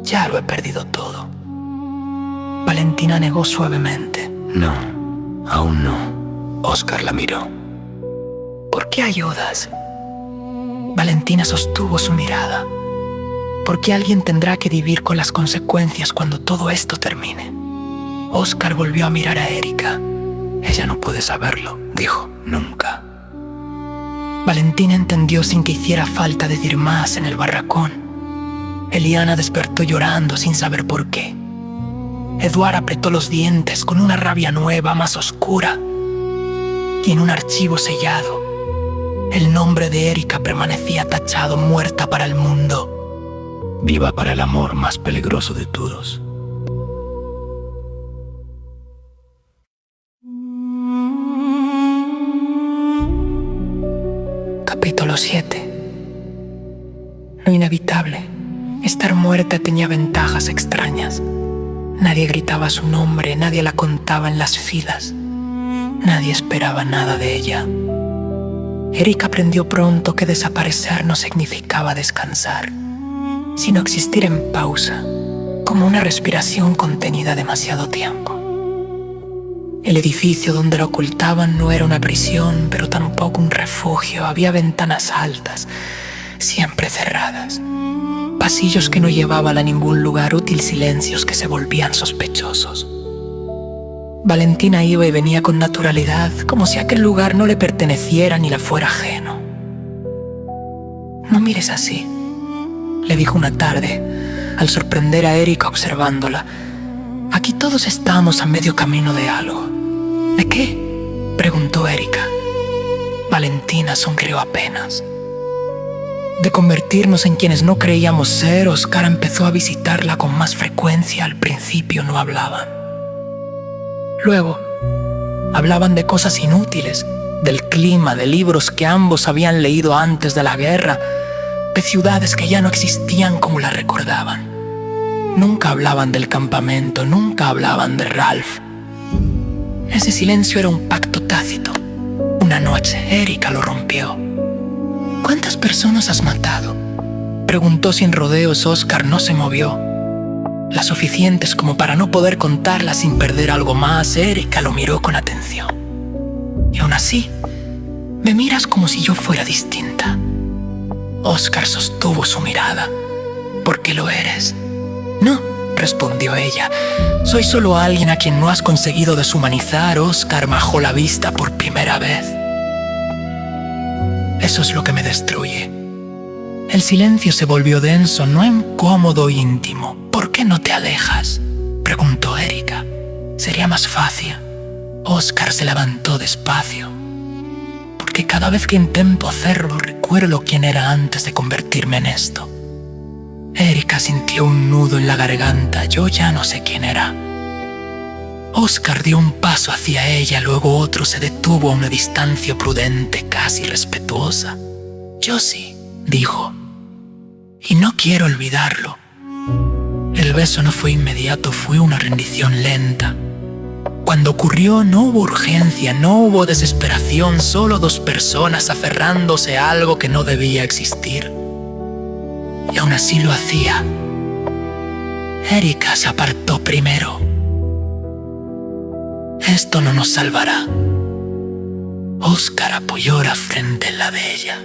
Ya lo he perdido todo. Valentina negó suavemente. No, aún no. Oscar la miró. ¿Por qué ayudas? Valentina sostuvo su mirada. Porque alguien tendrá que vivir con las consecuencias cuando todo esto termine. Oscar volvió a mirar a Erika. Ella no puede saberlo, dijo, nunca. Valentina entendió sin que hiciera falta decir más en el barracón. Eliana despertó llorando sin saber por qué. Eduard apretó los dientes con una rabia nueva, más oscura. Y en un archivo sellado, el nombre de Erika permanecía tachado, muerta para el mundo, viva para el amor más peligroso de todos. Capítulo 7. Lo inevitable. Estar muerta tenía ventajas extrañas. Nadie gritaba su nombre, nadie la contaba en las filas. Nadie esperaba nada de ella. Erika aprendió pronto que desaparecer no significaba descansar, sino existir en pausa, como una respiración contenida demasiado tiempo. El edificio donde la ocultaban no era una prisión, pero tampoco un refugio. Había ventanas altas, siempre cerradas. Pasillos que no llevaban a ningún lugar útil, silencios que se volvían sospechosos. Valentina iba y venía con naturalidad, como si aquel lugar no le perteneciera ni le fuera ajeno. No mires así, le dijo una tarde, al sorprender a Erika observándola. Aquí todos estamos a medio camino de algo. ¿De qué?, preguntó Erika. Valentina sonrió apenas. De convertirnos en quienes no creíamos ser. Oscar empezó a visitarla con más frecuencia. Al principio no hablaban. Luego, hablaban de cosas inútiles, del clima, de libros que ambos habían leído antes de la guerra, de ciudades que ya no existían como las recordaban. Nunca hablaban del campamento, nunca hablaban de Ralph. Ese silencio era un pacto tácito. Una noche, Erika lo rompió. ¿Cuántas personas has matado?, preguntó sin rodeos. Oscar no se movió. Las suficientes como para no poder contarlas sin perder algo más. Erika lo miró con atención. Y aún así, me miras como si yo fuera distinta. Oscar sostuvo su mirada. ¿Por qué lo eres? No, respondió ella. Soy solo alguien a quien no has conseguido deshumanizar. Oscar bajó la vista por primera vez. Eso es lo que me destruye. El silencio se volvió denso, no incómodo, íntimo. ¿Por qué no te alejas?, preguntó Erika. Sería más fácil. Oscar se levantó despacio. ¿Por porque cada vez que intento hacerlo recuerdo quién era antes de convertirme en esto. Erika sintió un nudo en la garganta. Yo ya no sé quién era. Oscar dio un paso hacia ella, luego otro. Se detuvo a una distancia prudente, casi respetuosa. Yo sí, dijo, y no quiero olvidarlo. El beso no fue inmediato, fue una rendición lenta. Cuando ocurrió no hubo urgencia, no hubo desesperación, solo dos personas aferrándose a algo que no debía existir. Y aún así lo hacía. Erika se apartó primero. Esto no nos salvará. Oscar apoyó la frente en la de ella.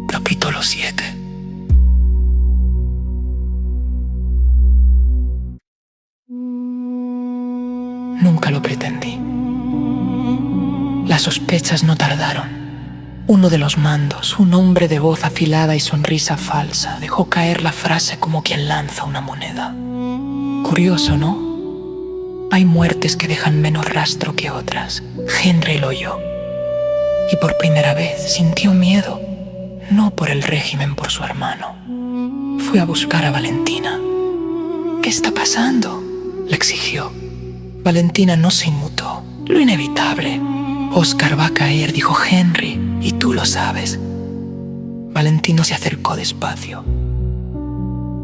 Capítulo 7. Nunca lo pretendí. Las sospechas no tardaron. Uno de los mandos, un hombre de voz afilada y sonrisa falsa, dejó caer la frase como quien lanza una moneda. Curioso, ¿no? Hay muertes que dejan menos rastro que otras. Henry lo oyó. Y por primera vez sintió miedo. No por el régimen, por su hermano. Fue a buscar a Valentina. ¿Qué está pasando?, le exigió. Valentina no se inmutó. Lo inevitable. Oscar va a caer, dijo Henry, y tú lo sabes. Valentino se acercó despacio.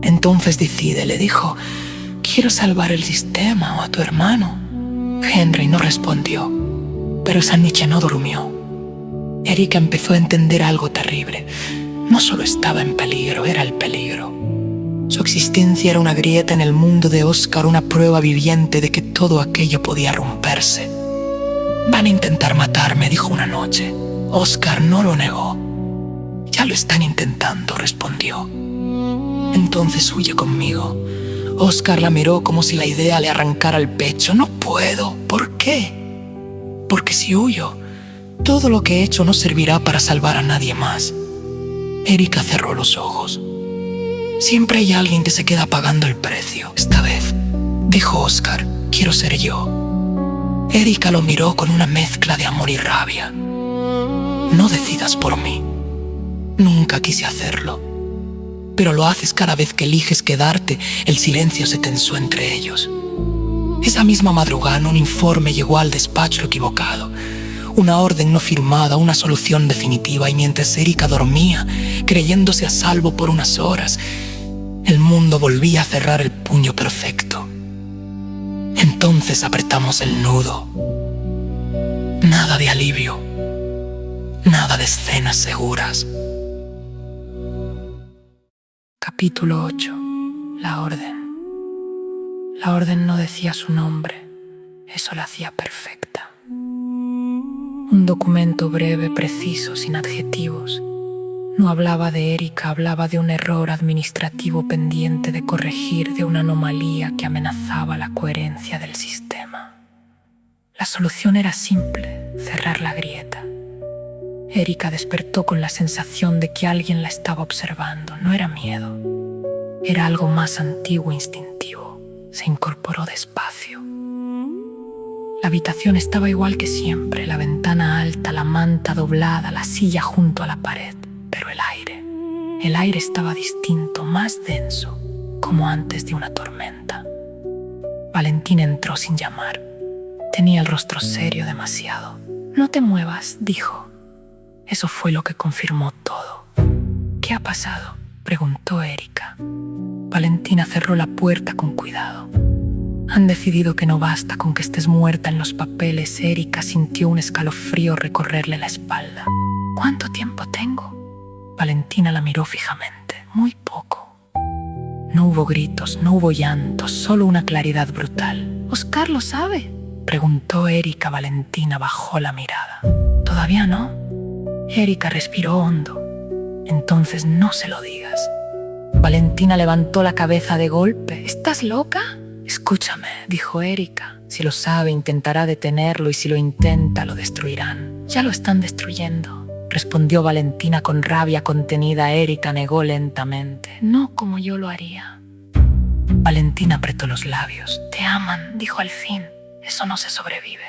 Entonces decide, le dijo, quiero salvar el sistema o a tu hermano. Henry no respondió, pero esa noche no durmió. Erika empezó a entender algo terrible. No solo estaba en peligro, era el peligro. Su existencia era una grieta en el mundo de Oscar, una prueba viviente de que todo aquello podía romperse. Van a intentar matarme, dijo una noche. Oscar no lo negó. Ya lo están intentando, respondió. Entonces huye conmigo. Oscar la miró como si la idea le arrancara el pecho. No puedo. ¿Por qué? Porque si huyo, todo lo que he hecho no servirá para salvar a nadie más. Erika cerró los ojos. Siempre hay alguien que se queda pagando el precio. Esta vez, dijo Oscar, quiero ser yo. Erika lo miró con una mezcla de amor y rabia. No decidas por mí. Nunca quise hacerlo. Pero lo haces cada vez que eliges quedarte. El silencio se tensó entre ellos. Esa misma madrugada un informe llegó al despacho equivocado. Una orden no firmada, una solución definitiva, y mientras Erika dormía, creyéndose a salvo por unas horas, el mundo volvía a cerrar el puño perfecto. Entonces apretamos el nudo. Nada de alivio, nada de escenas seguras. Capítulo 8. La orden. La orden no decía su nombre, eso la hacía perfecta. Un documento breve, preciso, sin adjetivos. No hablaba de Erika, hablaba de un error administrativo pendiente de corregir, de una anomalía que amenazaba la coherencia del sistema. La solución era simple, cerrar la grieta. Erika despertó con la sensación de que alguien la estaba observando. No era miedo, era algo más antiguo e instintivo. Se incorporó despacio. La habitación estaba igual que siempre, la ventana alta, la manta doblada, la silla junto a la pared. Pero el aire estaba distinto, más denso, como antes de una tormenta. Valentina entró sin llamar. Tenía el rostro serio demasiado. No te muevas, dijo. Eso fue lo que confirmó todo. ¿Qué ha pasado?, preguntó Erika. Valentina cerró la puerta con cuidado. Han decidido que no basta con que estés muerta en los papeles. Erika sintió un escalofrío recorrerle la espalda. ¿Cuánto tiempo tengo? Valentina la miró fijamente. Muy poco. No hubo gritos, no hubo llantos, solo una claridad brutal. ¿Oscar lo sabe?, preguntó Erika. Valentina bajó la mirada. Todavía no. Erika respiró hondo. Entonces no se lo digas. Valentina levantó la cabeza de golpe. ¿Estás loca? Escúchame, dijo Erika. Si lo sabe, intentará detenerlo y si lo intenta, lo destruirán. Ya lo están destruyendo, respondió Valentina con rabia contenida. Erika negó lentamente. No como yo lo haría. Valentina apretó los labios. Te aman, dijo al fin. Eso no se sobrevive.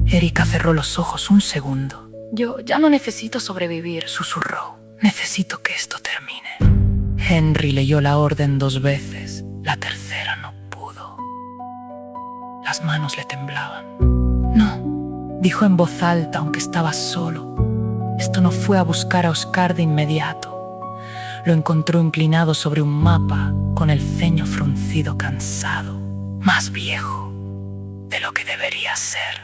Erika cerró los ojos un segundo. Yo ya no necesito sobrevivir, susurró. Necesito que esto termine. Henry leyó la orden 2 veces. La tercera no pudo. Las manos le temblaban. No, dijo en voz alta, aunque estaba solo. Esto no fue a buscar a Oscar de inmediato. Lo encontró inclinado sobre un mapa, con el ceño fruncido, cansado, más viejo de lo que debería ser.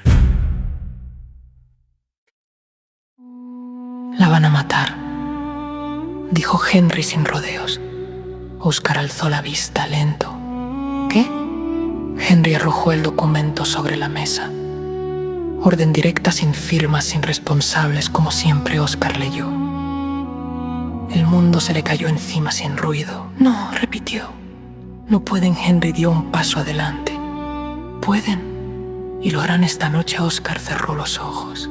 La van a matar, dijo Henry sin rodeos. Oscar alzó la vista lento. ¿Qué? Henry arrojó el documento sobre la mesa. Orden directa, sin firmas, sin responsables, como siempre Oscar leyó. El mundo se le cayó encima sin ruido. No, repitió. No pueden. Henry dio un paso adelante. Pueden, y lo harán esta noche. Oscar cerró los ojos.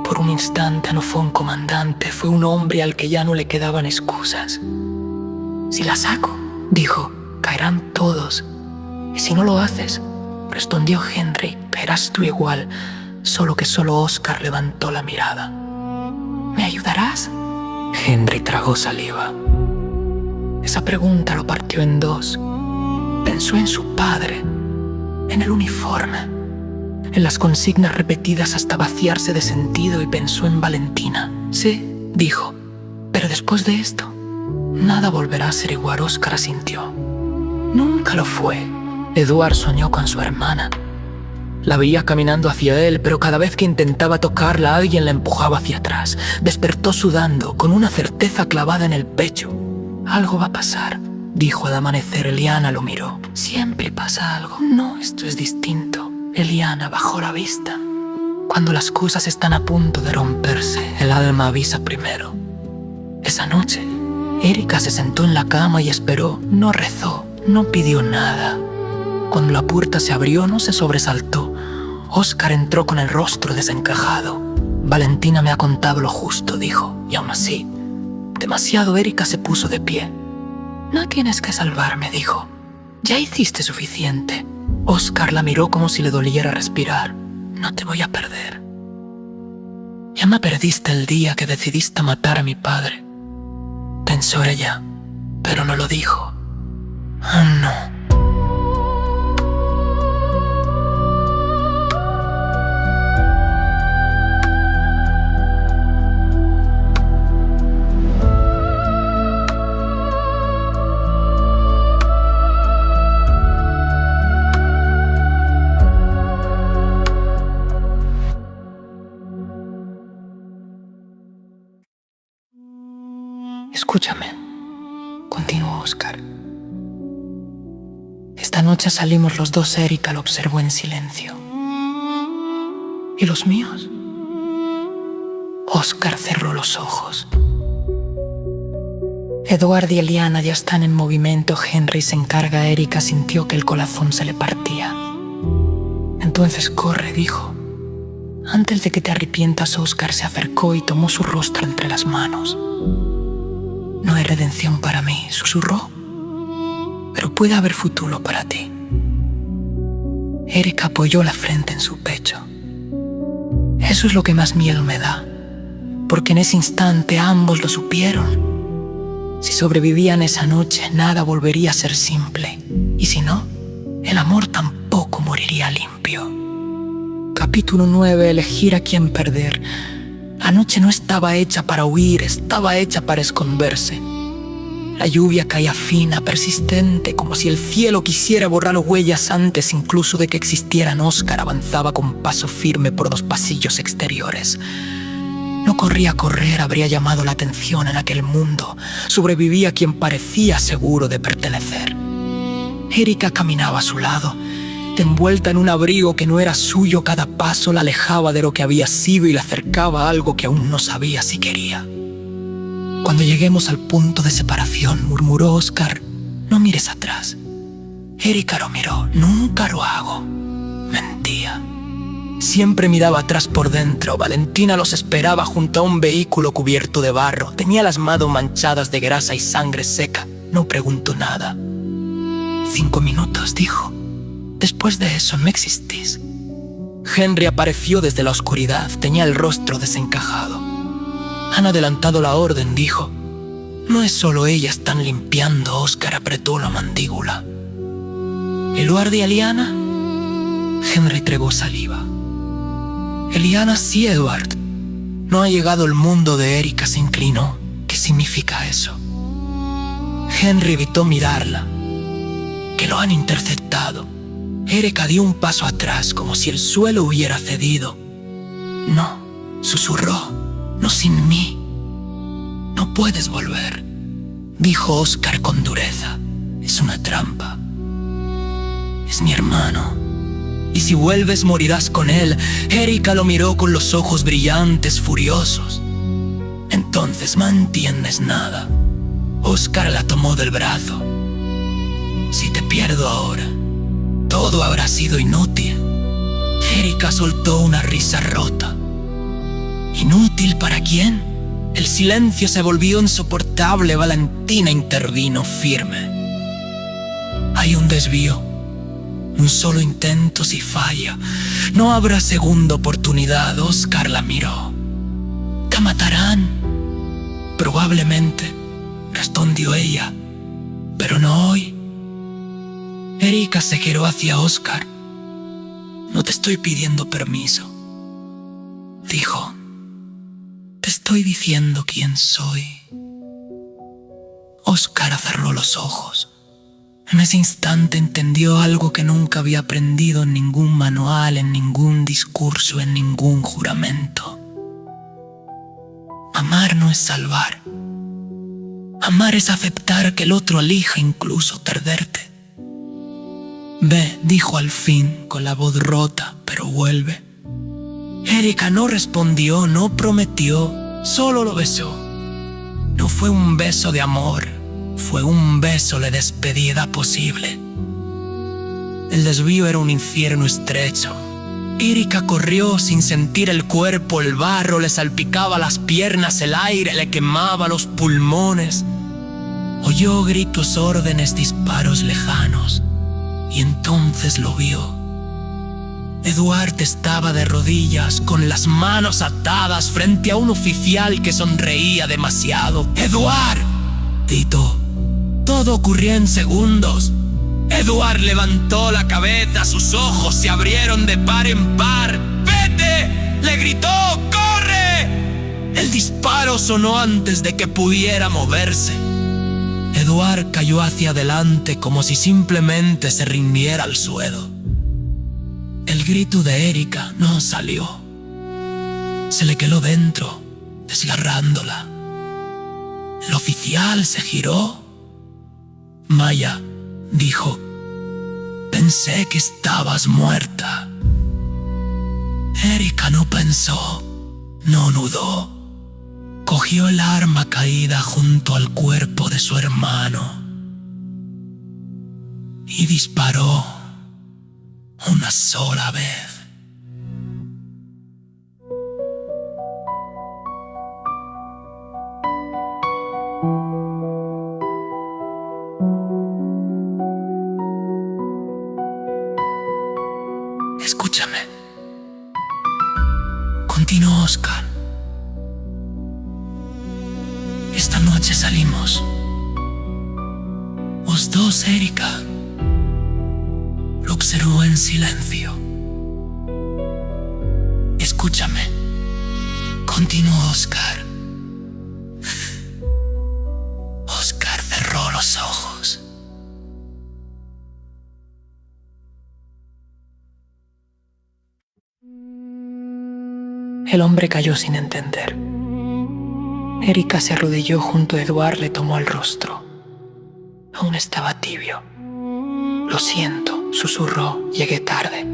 Por un instante no fue un comandante, fue un hombre al que ya no le quedaban excusas. Si la saco, dijo, caerán todos. Y si no lo haces, respondió Henry, verás tú igual, solo que solo Oscar levantó la mirada. ¿Me ayudarás? Henry tragó saliva. Esa pregunta lo partió en 2. Pensó en su padre, en el uniforme, en las consignas repetidas hasta vaciarse de sentido, y pensó en Valentina. Sí, dijo, pero después de esto, nada volverá a ser igual. Oscar asintió. Nunca lo fue. Edward soñó con su hermana. La veía caminando hacia él, pero cada vez que intentaba tocarla, alguien la empujaba hacia atrás. Despertó sudando, con una certeza clavada en el pecho. Algo va a pasar, dijo al amanecer. Eliana lo miró. Siempre pasa algo. No, esto es distinto. Eliana bajó la vista. Cuando las cosas están a punto de romperse, el alma avisa primero. Esa noche, Erika se sentó en la cama y esperó. No rezó, no pidió nada. Cuando la puerta se abrió, no se sobresaltó. Oscar entró con el rostro desencajado. Valentina me ha contado lo justo, dijo, y aún así, demasiado. Erika se puso de pie. No tienes que salvarme, dijo. Ya hiciste suficiente. Oscar la miró como si le doliera respirar. No te voy a perder. Ya me perdiste el día que decidiste matar a mi padre. Pensó ella, pero no lo dijo. Oh, no. Escúchame, continuó Oscar. Esta noche salimos los 2. Erika lo observó en silencio. ¿Y los míos? Oscar cerró los ojos. Edward y Eliana ya están en movimiento. Henry se encarga. Erika sintió que el corazón se le partía. Entonces corre, dijo. Antes de que te arrepientas, Oscar se acercó y tomó su rostro entre las manos. No hay redención para mí, susurró, pero puede haber futuro para ti. Erika apoyó la frente en su pecho. Eso es lo que más miedo me da, porque en ese instante ambos lo supieron. Si sobrevivían esa noche, nada volvería a ser simple, y si no, el amor tampoco moriría limpio. Capítulo 9. Elegir a quién perder. La noche no estaba hecha para huir, estaba hecha para esconderse. La lluvia caía fina, persistente, como si el cielo quisiera borrar huellas antes incluso de que existieran. Oscar avanzaba con paso firme por los pasillos exteriores. No corría a correr, habría llamado la atención en aquel mundo. Sobrevivía quien parecía seguro de pertenecer. Erika caminaba a su lado. envuelta en un abrigo que no era suyo, cada paso la alejaba de lo que había sido y la acercaba a algo que aún no sabía si quería. Cuando lleguemos al punto de separación, murmuró Oscar, no mires atrás. Erika lo miró, nunca lo hago. Mentía. Siempre miraba atrás por dentro. Valentina los esperaba junto a un vehículo cubierto de barro. Tenía las manos manchadas de grasa y sangre seca. No preguntó nada. 5 minutos, dijo. Después de eso no existís. Henry apareció desde la oscuridad. Tenía el rostro desencajado. Han adelantado la orden, dijo. No es solo ella, están limpiando. Oscar apretó la mandíbula. ¿Eduard y Eliana? Henry tragó saliva. Eliana sí, Eduard. No ha llegado el mundo de Erika, se inclinó. ¿Qué significa eso? Henry evitó mirarla. Que lo han interceptado. Erika dio un paso atrás, como si el suelo hubiera cedido. No, susurró. No sin mí. No puedes volver, dijo Oscar con dureza. Es una trampa. Es mi hermano. Y si vuelves morirás con él. Erika lo miró con los ojos brillantes, furiosos. Entonces no entiendes nada. Oscar la tomó del brazo. Si te pierdo ahora, todo habrá sido inútil. Erika soltó una risa rota. ¿Inútil para quién? El silencio se volvió insoportable. Valentina intervino firme. Hay un desvío. Un solo intento si falla. No habrá segunda oportunidad. Oscar la miró. Te matarán. Probablemente, respondió ella. Pero no hoy. Erika se giró hacia Oscar. No te estoy pidiendo permiso, dijo. Te estoy diciendo quién soy. Oscar cerró los ojos. En ese instante entendió algo que nunca había aprendido en ningún manual, en ningún discurso, en ningún juramento. Amar no es salvar. Amar es aceptar que el otro elija incluso perderte. Ve, dijo al fin, con la voz rota, pero vuelve. Erika no respondió, no prometió, solo lo besó. No fue un beso de amor, fue un beso de despedida posible. El desvío era un infierno estrecho. Erika corrió sin sentir el cuerpo, el barro le salpicaba las piernas, el aire le quemaba los pulmones. Oyó gritos, órdenes, disparos lejanos, y entonces lo vio. Eduard estaba de rodillas, con las manos atadas frente a un oficial que sonreía demasiado. ¡Eduard!, gritó. Todo ocurrió en segundos. Eduard levantó la cabeza, sus ojos se abrieron de par en par. ¡Vete!, le gritó. ¡Corre! El disparo sonó antes de que pudiera moverse. Eduard cayó hacia adelante como si simplemente se rindiera al suelo. El grito de Erika no salió. Se le quedó dentro, desgarrándola. El oficial se giró. Maya, dijo, pensé que estabas muerta. Erika no pensó, no dudó. Cogió el arma caída junto al cuerpo de su hermano y disparó una sola vez. Escúchame, continuó Oscar. Esta noche salimos. Os dos, Erika. Lo observó en silencio. Escúchame, continuó Oscar. Oscar cerró los ojos. El hombre cayó sin entender. Erika se arrodilló junto a Eduard, le tomó el rostro. Aún estaba tibio. Lo siento, susurró. Llegué tarde.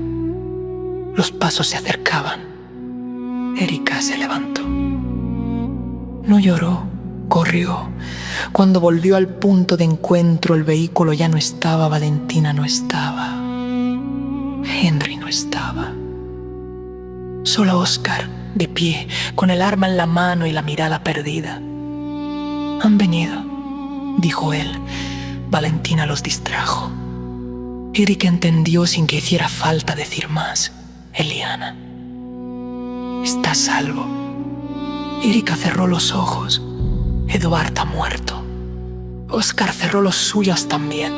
Los pasos se acercaban. Erika se levantó. No lloró, corrió. Cuando volvió al punto de encuentro, el vehículo ya no estaba, Valentina no estaba, Henry no estaba. Solo Oscar, de pie, con el arma en la mano y la mirada perdida. Han venido, dijo él. Valentina los distrajo. Erika entendió sin que hiciera falta decir más. Eliana, está a salvo. Erika cerró los ojos. Eduard ha muerto. Oscar cerró los suyos también.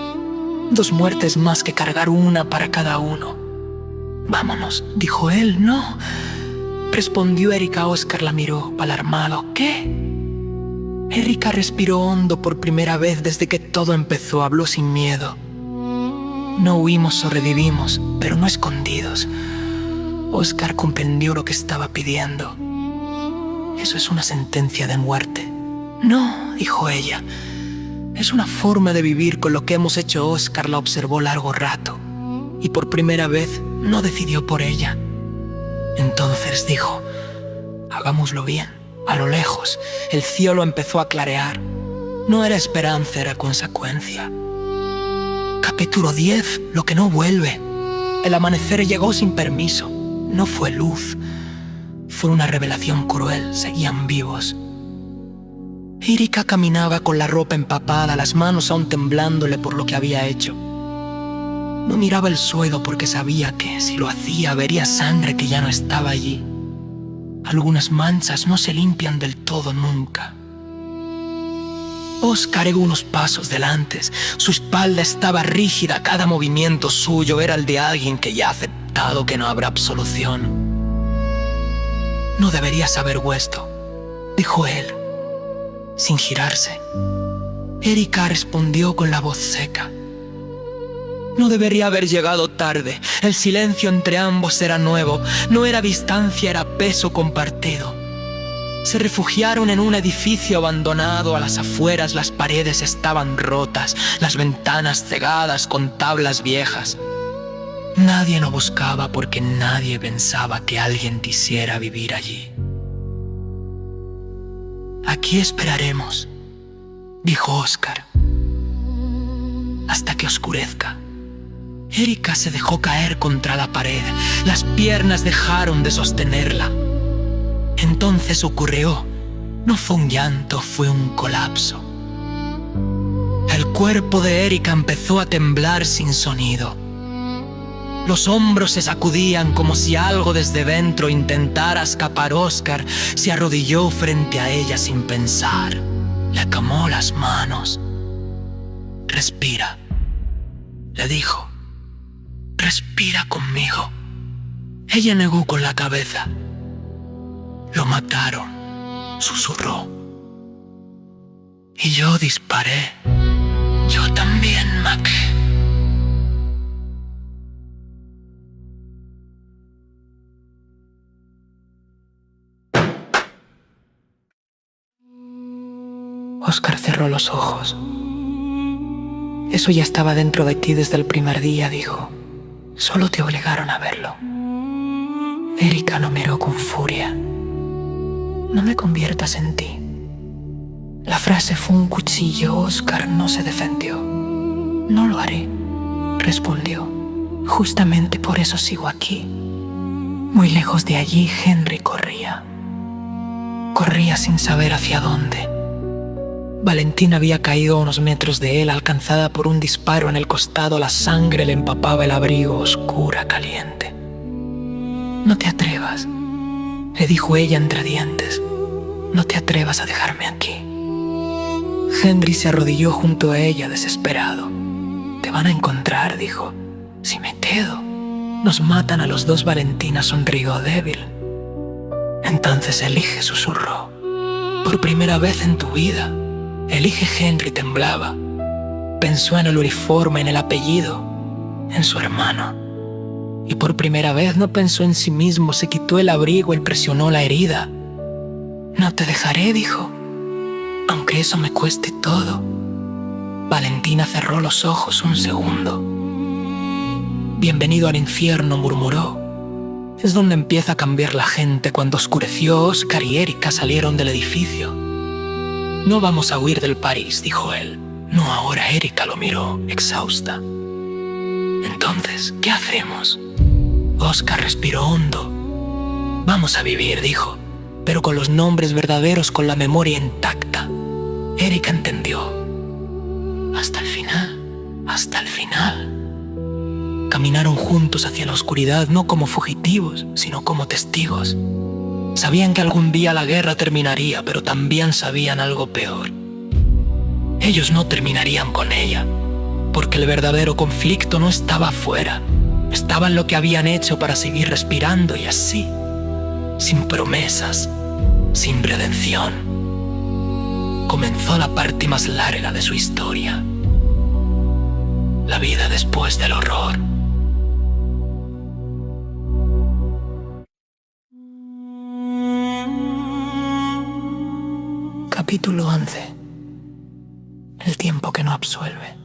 2 muertes más que cargar una para cada uno. Vámonos, dijo él. No, respondió Erika. Oscar la miró, alarmado. ¿Qué? Erika respiró hondo por primera vez desde que todo empezó. Habló sin miedo. No huimos, sobrevivimos, pero no escondidos. Oscar comprendió lo que estaba pidiendo. Eso es una sentencia de muerte. No, dijo ella. Es una forma de vivir con lo que hemos hecho. Oscar la observó largo rato y por primera vez no decidió por ella. Entonces dijo, hagámoslo bien. A lo lejos, el cielo empezó a clarear. No era esperanza, era consecuencia. Capítulo 10, lo que no vuelve. El amanecer llegó sin permiso. No fue luz. Fue una revelación cruel. Seguían vivos. Erika caminaba con la ropa empapada, las manos aún temblándole por lo que había hecho. No miraba el suelo porque sabía que si lo hacía vería sangre que ya no estaba allí. Algunas manchas no se limpian del todo nunca. Oscar dio unos pasos delante. Su espalda estaba rígida, cada movimiento suyo era el de alguien que ya ha aceptado que no habrá absolución. No deberías haber vuelto, dijo él, sin girarse. Erika respondió con la voz seca. No debería haber llegado tarde. El silencio entre ambos era nuevo. No era distancia, era peso compartido. Se refugiaron en un edificio abandonado a las afueras. Las paredes estaban rotas, las ventanas cegadas con tablas viejas. Nadie lo buscaba porque nadie pensaba que alguien quisiera vivir allí. Aquí esperaremos, dijo Oscar, hasta que oscurezca. Erika se dejó caer contra la pared. Las piernas dejaron de sostenerla. Entonces ocurrió. No fue un llanto, fue un colapso. El cuerpo de Erika empezó a temblar sin sonido. Los hombros se sacudían como si algo desde dentro intentara escapar. Oscar se arrodilló frente a ella sin pensar. Le tomó las manos. Respira, le dijo. Respira conmigo. Ella negó con la cabeza. Lo mataron, susurró. Y yo disparé. Yo también, Mac. Oscar cerró los ojos. Eso ya estaba dentro de ti desde el primer día, dijo. Solo te obligaron a verlo. Erika lo miró con furia. No me conviertas en ti. La frase fue un cuchillo. Oscar no se defendió. No lo haré, respondió. Justamente por eso sigo aquí. Muy lejos de allí, Henry corría. Corría sin saber hacia dónde. Valentina había caído a unos metros de él, alcanzada por un disparo en el costado. La sangre le empapaba el abrigo, oscura, caliente. No te atrevas, le dijo ella entre dientes. No te atrevas a dejarme aquí. Henry se arrodilló junto a ella, desesperado. Te van a encontrar, dijo. Si me quedo, nos matan a los dos. Valentina sonrió débil. Entonces elige, susurró. Por primera vez en tu vida. Elige. Henry temblaba. Pensó en el uniforme, en el apellido, en su hermano. Y por primera vez no pensó en sí mismo. Se quitó el abrigo y presionó la herida. No te dejaré, dijo, aunque eso me cueste todo. Valentina cerró los ojos un segundo. Bienvenido al infierno, murmuró. Es donde empieza a cambiar la gente. Cuando oscureció, Oscar y Erika salieron del edificio. No vamos a huir del París, dijo él. No ahora, Erika lo miró, exhausta. Entonces, ¿qué hacemos? Oscar respiró hondo. Vamos a vivir, dijo, pero con los nombres verdaderos, con la memoria intacta. Erika entendió. Hasta el final, hasta el final. Caminaron juntos hacia la oscuridad, no como fugitivos, sino como testigos. Sabían que algún día la guerra terminaría, pero también sabían algo peor. Ellos no terminarían con ella, porque el verdadero conflicto no estaba afuera, estaba en lo que habían hecho para seguir respirando, y así, sin promesas, sin redención, comenzó la parte más larga de su historia. La vida después del horror. Capítulo 11. El tiempo que no absuelve.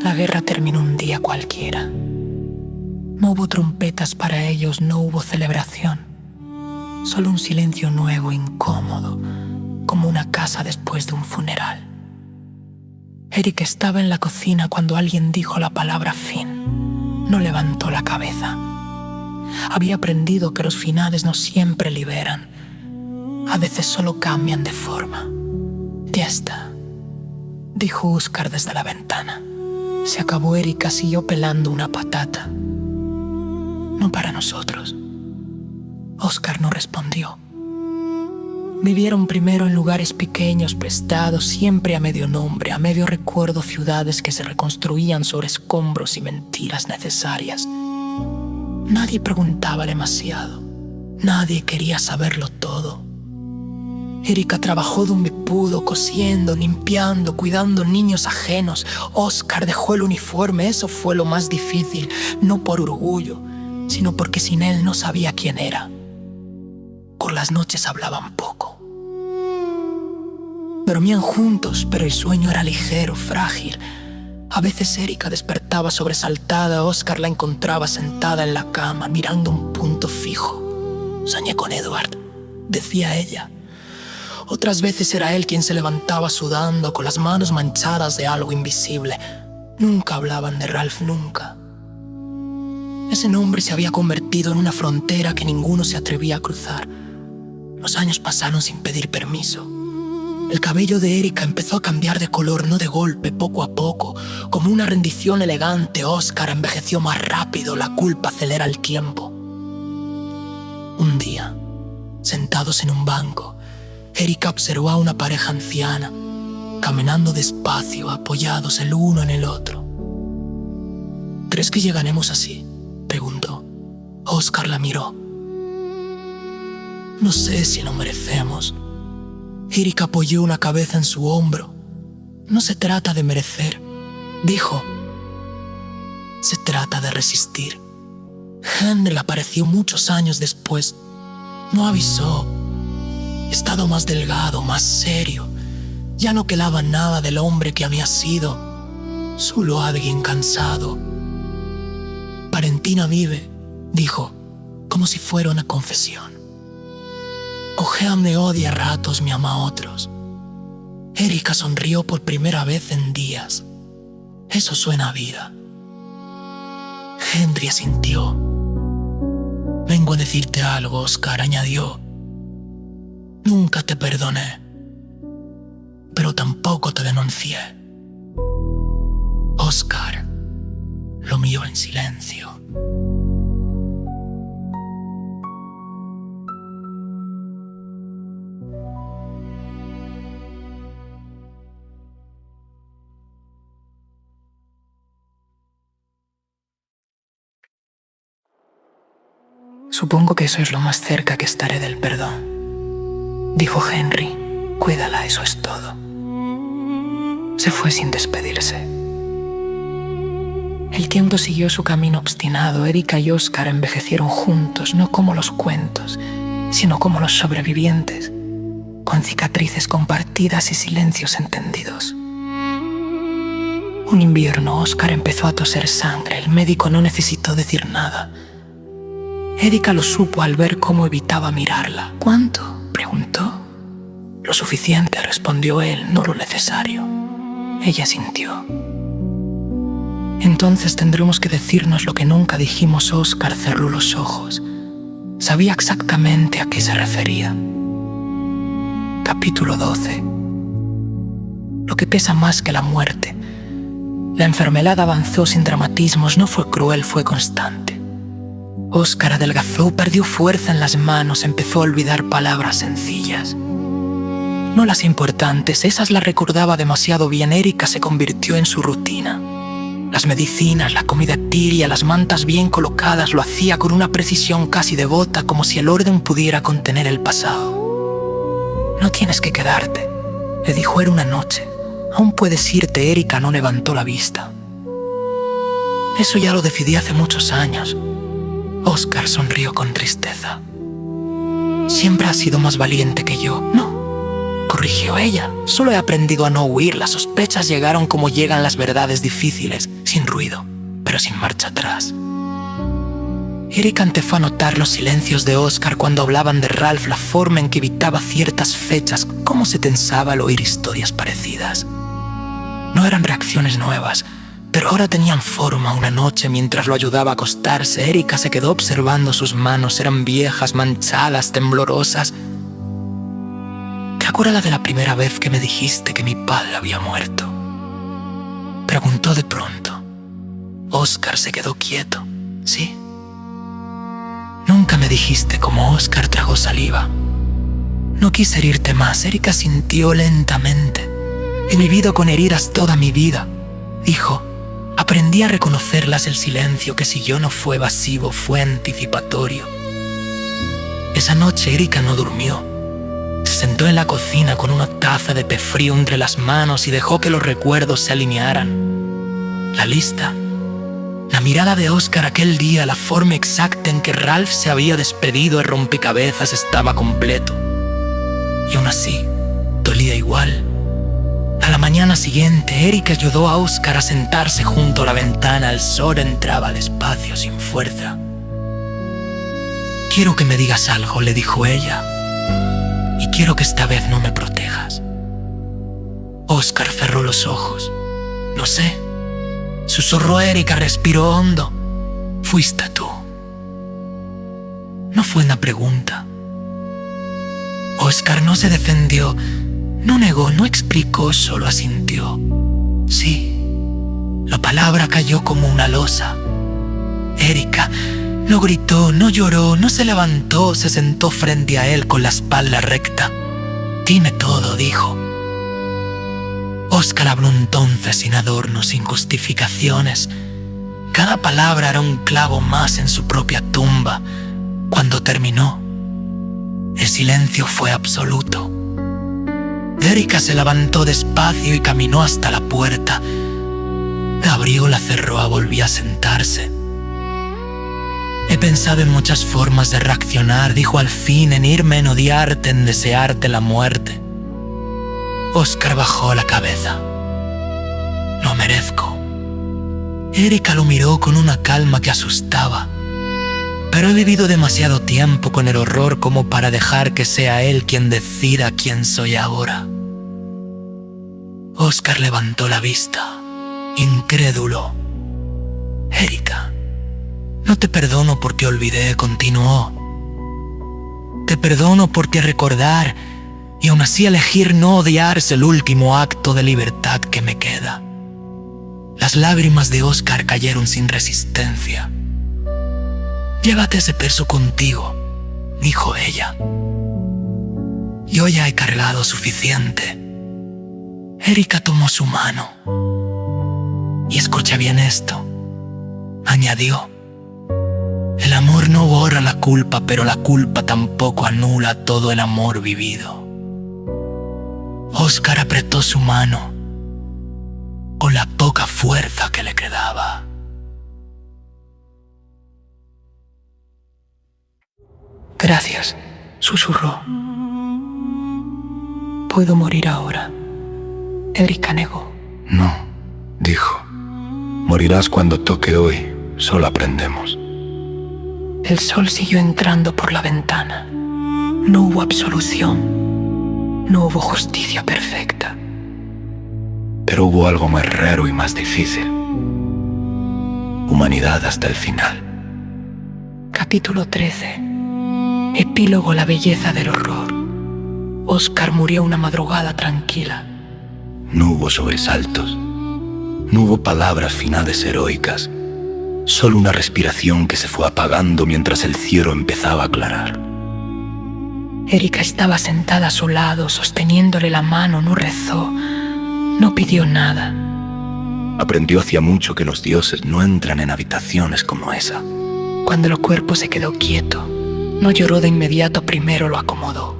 La guerra terminó un día cualquiera. No hubo trompetas para ellos, no hubo celebración. Solo un silencio nuevo, incómodo, como una casa después de un funeral. Eric estaba en la cocina cuando alguien dijo la palabra fin. No levantó la cabeza. Había aprendido que los finales no siempre liberan. A veces solo cambian de forma. Ya está, dijo Oscar desde la ventana. Se acabó. Erika siguió pelando una patata. No para nosotros. Oscar no respondió. Vivieron primero en lugares pequeños, prestados, siempre a medio nombre, a medio recuerdo, ciudades que se reconstruían sobre escombros y mentiras necesarias. Nadie preguntaba demasiado. Nadie quería saberlo todo. Erika trabajó donde pudo, cosiendo, limpiando, cuidando niños ajenos. Oscar dejó el uniforme, eso fue lo más difícil, no por orgullo, sino porque sin él no sabía quién era. Por las noches hablaban poco. Dormían juntos, pero el sueño era ligero, frágil. A veces Erika despertaba sobresaltada, Oscar la encontraba sentada en la cama, mirando un punto fijo. Soñé con Edward, decía ella. Otras veces era él quien se levantaba sudando, con las manos manchadas de algo invisible. Nunca hablaban de Ralph, nunca. Ese nombre se había convertido en una frontera que ninguno se atrevía a cruzar. Los años pasaron sin pedir permiso. El cabello de Erika empezó a cambiar de color, no de golpe, poco a poco. Como una rendición elegante, Oscar envejeció más rápido, la culpa acelera el tiempo. Un día, sentados en un banco, Erika observó a una pareja anciana, caminando despacio, apoyados el uno en el otro. ¿Crees que llegaremos así?, preguntó. Oscar la miró. No sé si lo merecemos. Erika apoyó una cabeza en su hombro. No se trata de merecer, dijo. Se trata de resistir. Henry apareció muchos años después. No avisó. He estado más delgado, más serio. Ya no quedaba nada del hombre que había sido. Solo alguien cansado. Valentina vive, dijo, como si fuera una confesión. Ojea me odia a ratos, me ama a otros. Erika sonrió por primera vez en días. Eso suena a vida. Henry asintió. Vengo a decirte algo, Oscar, añadió. Nunca te perdoné, pero tampoco te denuncié. Oscar lo miró en silencio. Supongo que eso es lo más cerca que estaré del perdón, dijo Henry. Cuídala, eso es todo. Se fue sin despedirse. El tiempo siguió su camino obstinado. Erika y Oscar envejecieron juntos, no como los cuentos, sino como los sobrevivientes, con cicatrices compartidas y silencios entendidos. Un invierno, Oscar empezó a toser sangre. El médico no necesitó decir nada. Erika lo supo al ver cómo evitaba mirarla. ¿Cuánto? Preguntó. Lo suficiente, respondió él, no lo necesario. Ella sintió. Entonces tendremos que decirnos lo que nunca dijimos. Oscar cerró los ojos. Sabía exactamente a qué se refería. Capítulo 12. Lo que pesa más que la muerte. La enfermedad avanzó sin dramatismos, no fue cruel, fue constante. Oscar adelgazó, perdió fuerza en las manos, empezó a olvidar palabras sencillas. No las importantes, esas las recordaba demasiado bien. Erika se convirtió en su rutina. Las medicinas, la comida tibia, las mantas bien colocadas, lo hacía con una precisión casi devota, como si el orden pudiera contener el pasado. No tienes que quedarte, le dijo. Era una noche. Aún puedes irte. Erika no levantó la vista. Eso ya lo decidí hace muchos años. Oscar sonrió con tristeza. Siempre has sido más valiente que yo. No, corrigió ella. Solo he aprendido a no huir. Las sospechas llegaron como llegan las verdades difíciles, sin ruido, pero sin marcha atrás. Erika empezó a notar los silencios de Oscar cuando hablaban de Ralph, la forma en que evitaba ciertas fechas, cómo se tensaba al oír historias parecidas. No eran reacciones nuevas, pero ahora tenían forma. Una noche, mientras lo ayudaba a acostarse, Erika se quedó observando sus manos. Eran viejas, manchadas, temblorosas. ¿Te acuerdas de la primera vez que me dijiste que mi padre había muerto?, preguntó de pronto. Oscar se quedó quieto. ¿Sí? Nunca me dijiste cómo. Oscar tragó saliva. No quise herirte más. Erika sintió lentamente. He vivido con heridas toda mi vida, dijo. Aprendí a reconocerlas. El silencio que siguió no fue evasivo, fue anticipatorio. Esa noche Erika no durmió. Se sentó en la cocina con una taza de té frío entre las manos y dejó que los recuerdos se alinearan. La lista, la mirada de Oscar aquel día, la forma exacta en que Ralph se había despedido, el rompecabezas estaba completo. Y aún así, dolía igual. A la mañana siguiente, Erika ayudó a Oscar a sentarse junto a la ventana. El sol entraba despacio, sin fuerza. Quiero que me digas algo, le dijo ella. Y quiero que esta vez no me protejas. Oscar cerró los ojos. No sé, susurró Erika, respiró hondo. Fuiste tú. No fue una pregunta. Oscar no se defendió, no negó, no explicó, solo asintió. Sí, la palabra cayó como una losa. Erika no gritó, no lloró, no se levantó, se sentó frente a él con la espalda recta. Dime todo, dijo. Oscar habló entonces sin adornos, sin justificaciones. Cada palabra era un clavo más en su propia tumba. Cuando terminó, el silencio fue absoluto. Erika se levantó despacio y caminó hasta la puerta. La abrió, la cerró, volvió a sentarse. He pensado en muchas formas de reaccionar, dijo al fin, en irme, en odiarte, en desearte la muerte. Oscar bajó la cabeza. Lo merezco. Erika lo miró con una calma que asustaba. Pero he vivido demasiado tiempo con el horror como para dejar que sea él quien decida quién soy ahora. Oscar levantó la vista, incrédulo. Erika, no te perdono porque olvidé, continuó. Te perdono porque recordar y aún así elegir no odiar es el último acto de libertad que me queda. Las lágrimas de Oscar cayeron sin resistencia. Llévate ese peso contigo, dijo ella. Yo ya he cargado suficiente. Erika tomó su mano. Y escucha bien esto, añadió. El amor no borra la culpa, pero la culpa tampoco anula todo el amor vivido. Oscar apretó su mano con la poca fuerza que le quedaba. Gracias, susurró. Puedo morir ahora. Erika negó. No, Dijo, morirás cuando toque hoy, solo aprendemos. El sol siguió entrando por la ventana. No hubo absolución. No hubo justicia perfecta. Pero hubo algo más raro y más difícil. Humanidad hasta el final. Capítulo 13. Epílogo: la belleza del horror. Oscar murió una madrugada tranquila. No hubo sobresaltos. No hubo palabras finales heroicas. Solo una respiración que se fue apagando mientras el cielo empezaba a aclarar. Erika estaba sentada a su lado, sosteniéndole la mano. No rezó, no pidió nada. Aprendió hacía mucho que los dioses no entran en habitaciones como esa. Cuando el cuerpo se quedó quieto, no lloró de inmediato, primero lo acomodó.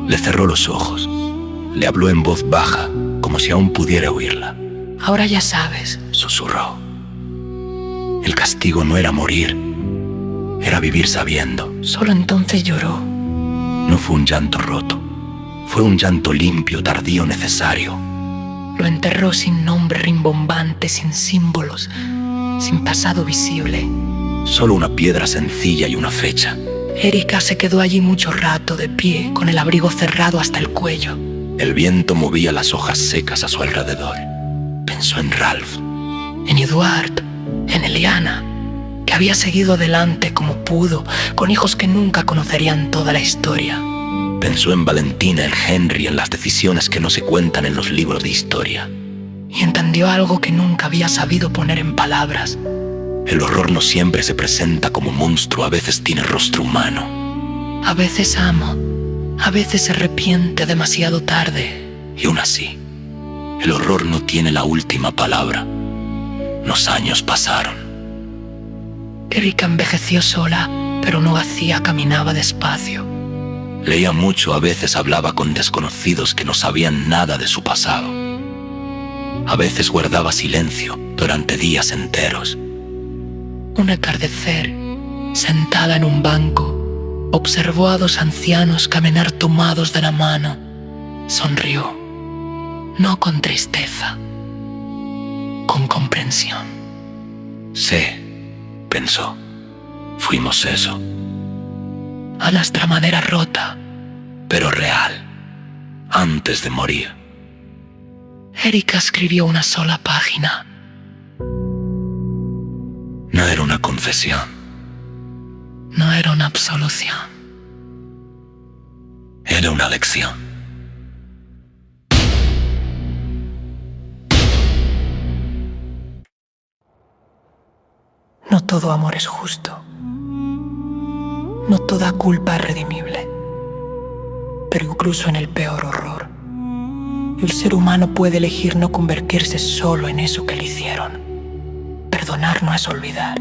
Le cerró los ojos. Le habló en voz baja, como si aún pudiera oírla. Ahora ya sabes, susurró. El castigo no era morir, era vivir sabiendo. Solo entonces lloró. No fue un llanto roto, fue un llanto limpio, tardío, necesario. Lo enterró sin nombre rimbombante, sin símbolos, sin pasado visible. Solo una piedra sencilla y una fecha. Erika se quedó allí mucho rato, de pie, con el abrigo cerrado hasta el cuello. El viento movía las hojas secas a su alrededor. Pensó en Ralph, en Eduard, en Eliana, que había seguido adelante como pudo, con hijos que nunca conocerían toda la historia. Pensó en Valentina, en Henry, en las decisiones que no se cuentan en los libros de historia. Y entendió algo que nunca había sabido poner en palabras. El horror no siempre se presenta como monstruo, a veces tiene rostro humano. A veces ama, a veces se arrepiente demasiado tarde. Y aún así, el horror no tiene la última palabra. Los años pasaron. Erika envejeció sola, pero no vacía, caminaba despacio. Leía mucho, a veces hablaba con desconocidos que no sabían nada de su pasado. A veces guardaba silencio durante días enteros. Un atardecer, sentada en un banco, observó a dos ancianos caminar tomados de la mano. Sonrió, no con tristeza, con comprensión. Sé, pensó, fuimos eso. A nuestra manera rota, pero real, antes de morir. Erika escribió una sola página. No era una confesión. No era una absolución. Era una lección. No todo amor es justo. No toda culpa es redimible. Pero incluso en el peor horror, el ser humano puede elegir no convertirse solo en eso que le hicieron. Perdonar no es olvidar.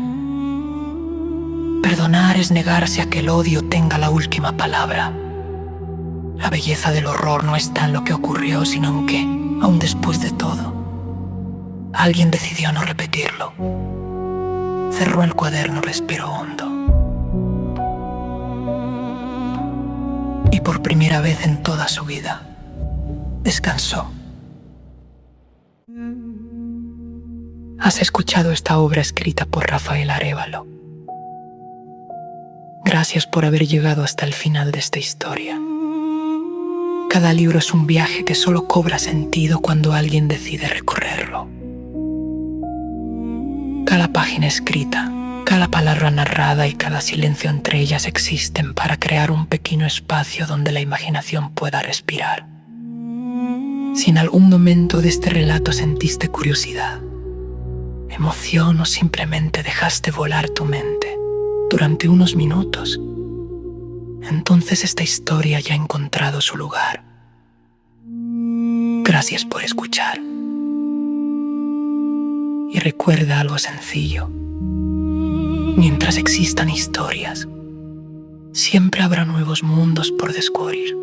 Perdonar es negarse a que el odio tenga la última palabra. La belleza del horror no está en lo que ocurrió, sino en que, aun después de todo, alguien decidió no repetirlo. Cerró el cuaderno, respiró hondo. Y por primera vez en toda su vida, descansó. Has escuchado esta obra escrita por Rafael Arévalo. Gracias por haber llegado hasta el final de esta historia. Cada libro es un viaje que solo cobra sentido cuando alguien decide recorrerlo. Cada página escrita, cada palabra narrada y cada silencio entre ellas existen para crear un pequeño espacio donde la imaginación pueda respirar. Si en algún momento de este relato sentiste curiosidad, emoción o simplemente dejaste volar tu mente durante unos minutos, entonces esta historia ya ha encontrado su lugar. Gracias por escuchar. Y recuerda algo sencillo. Mientras existan historias, siempre habrá nuevos mundos por descubrir.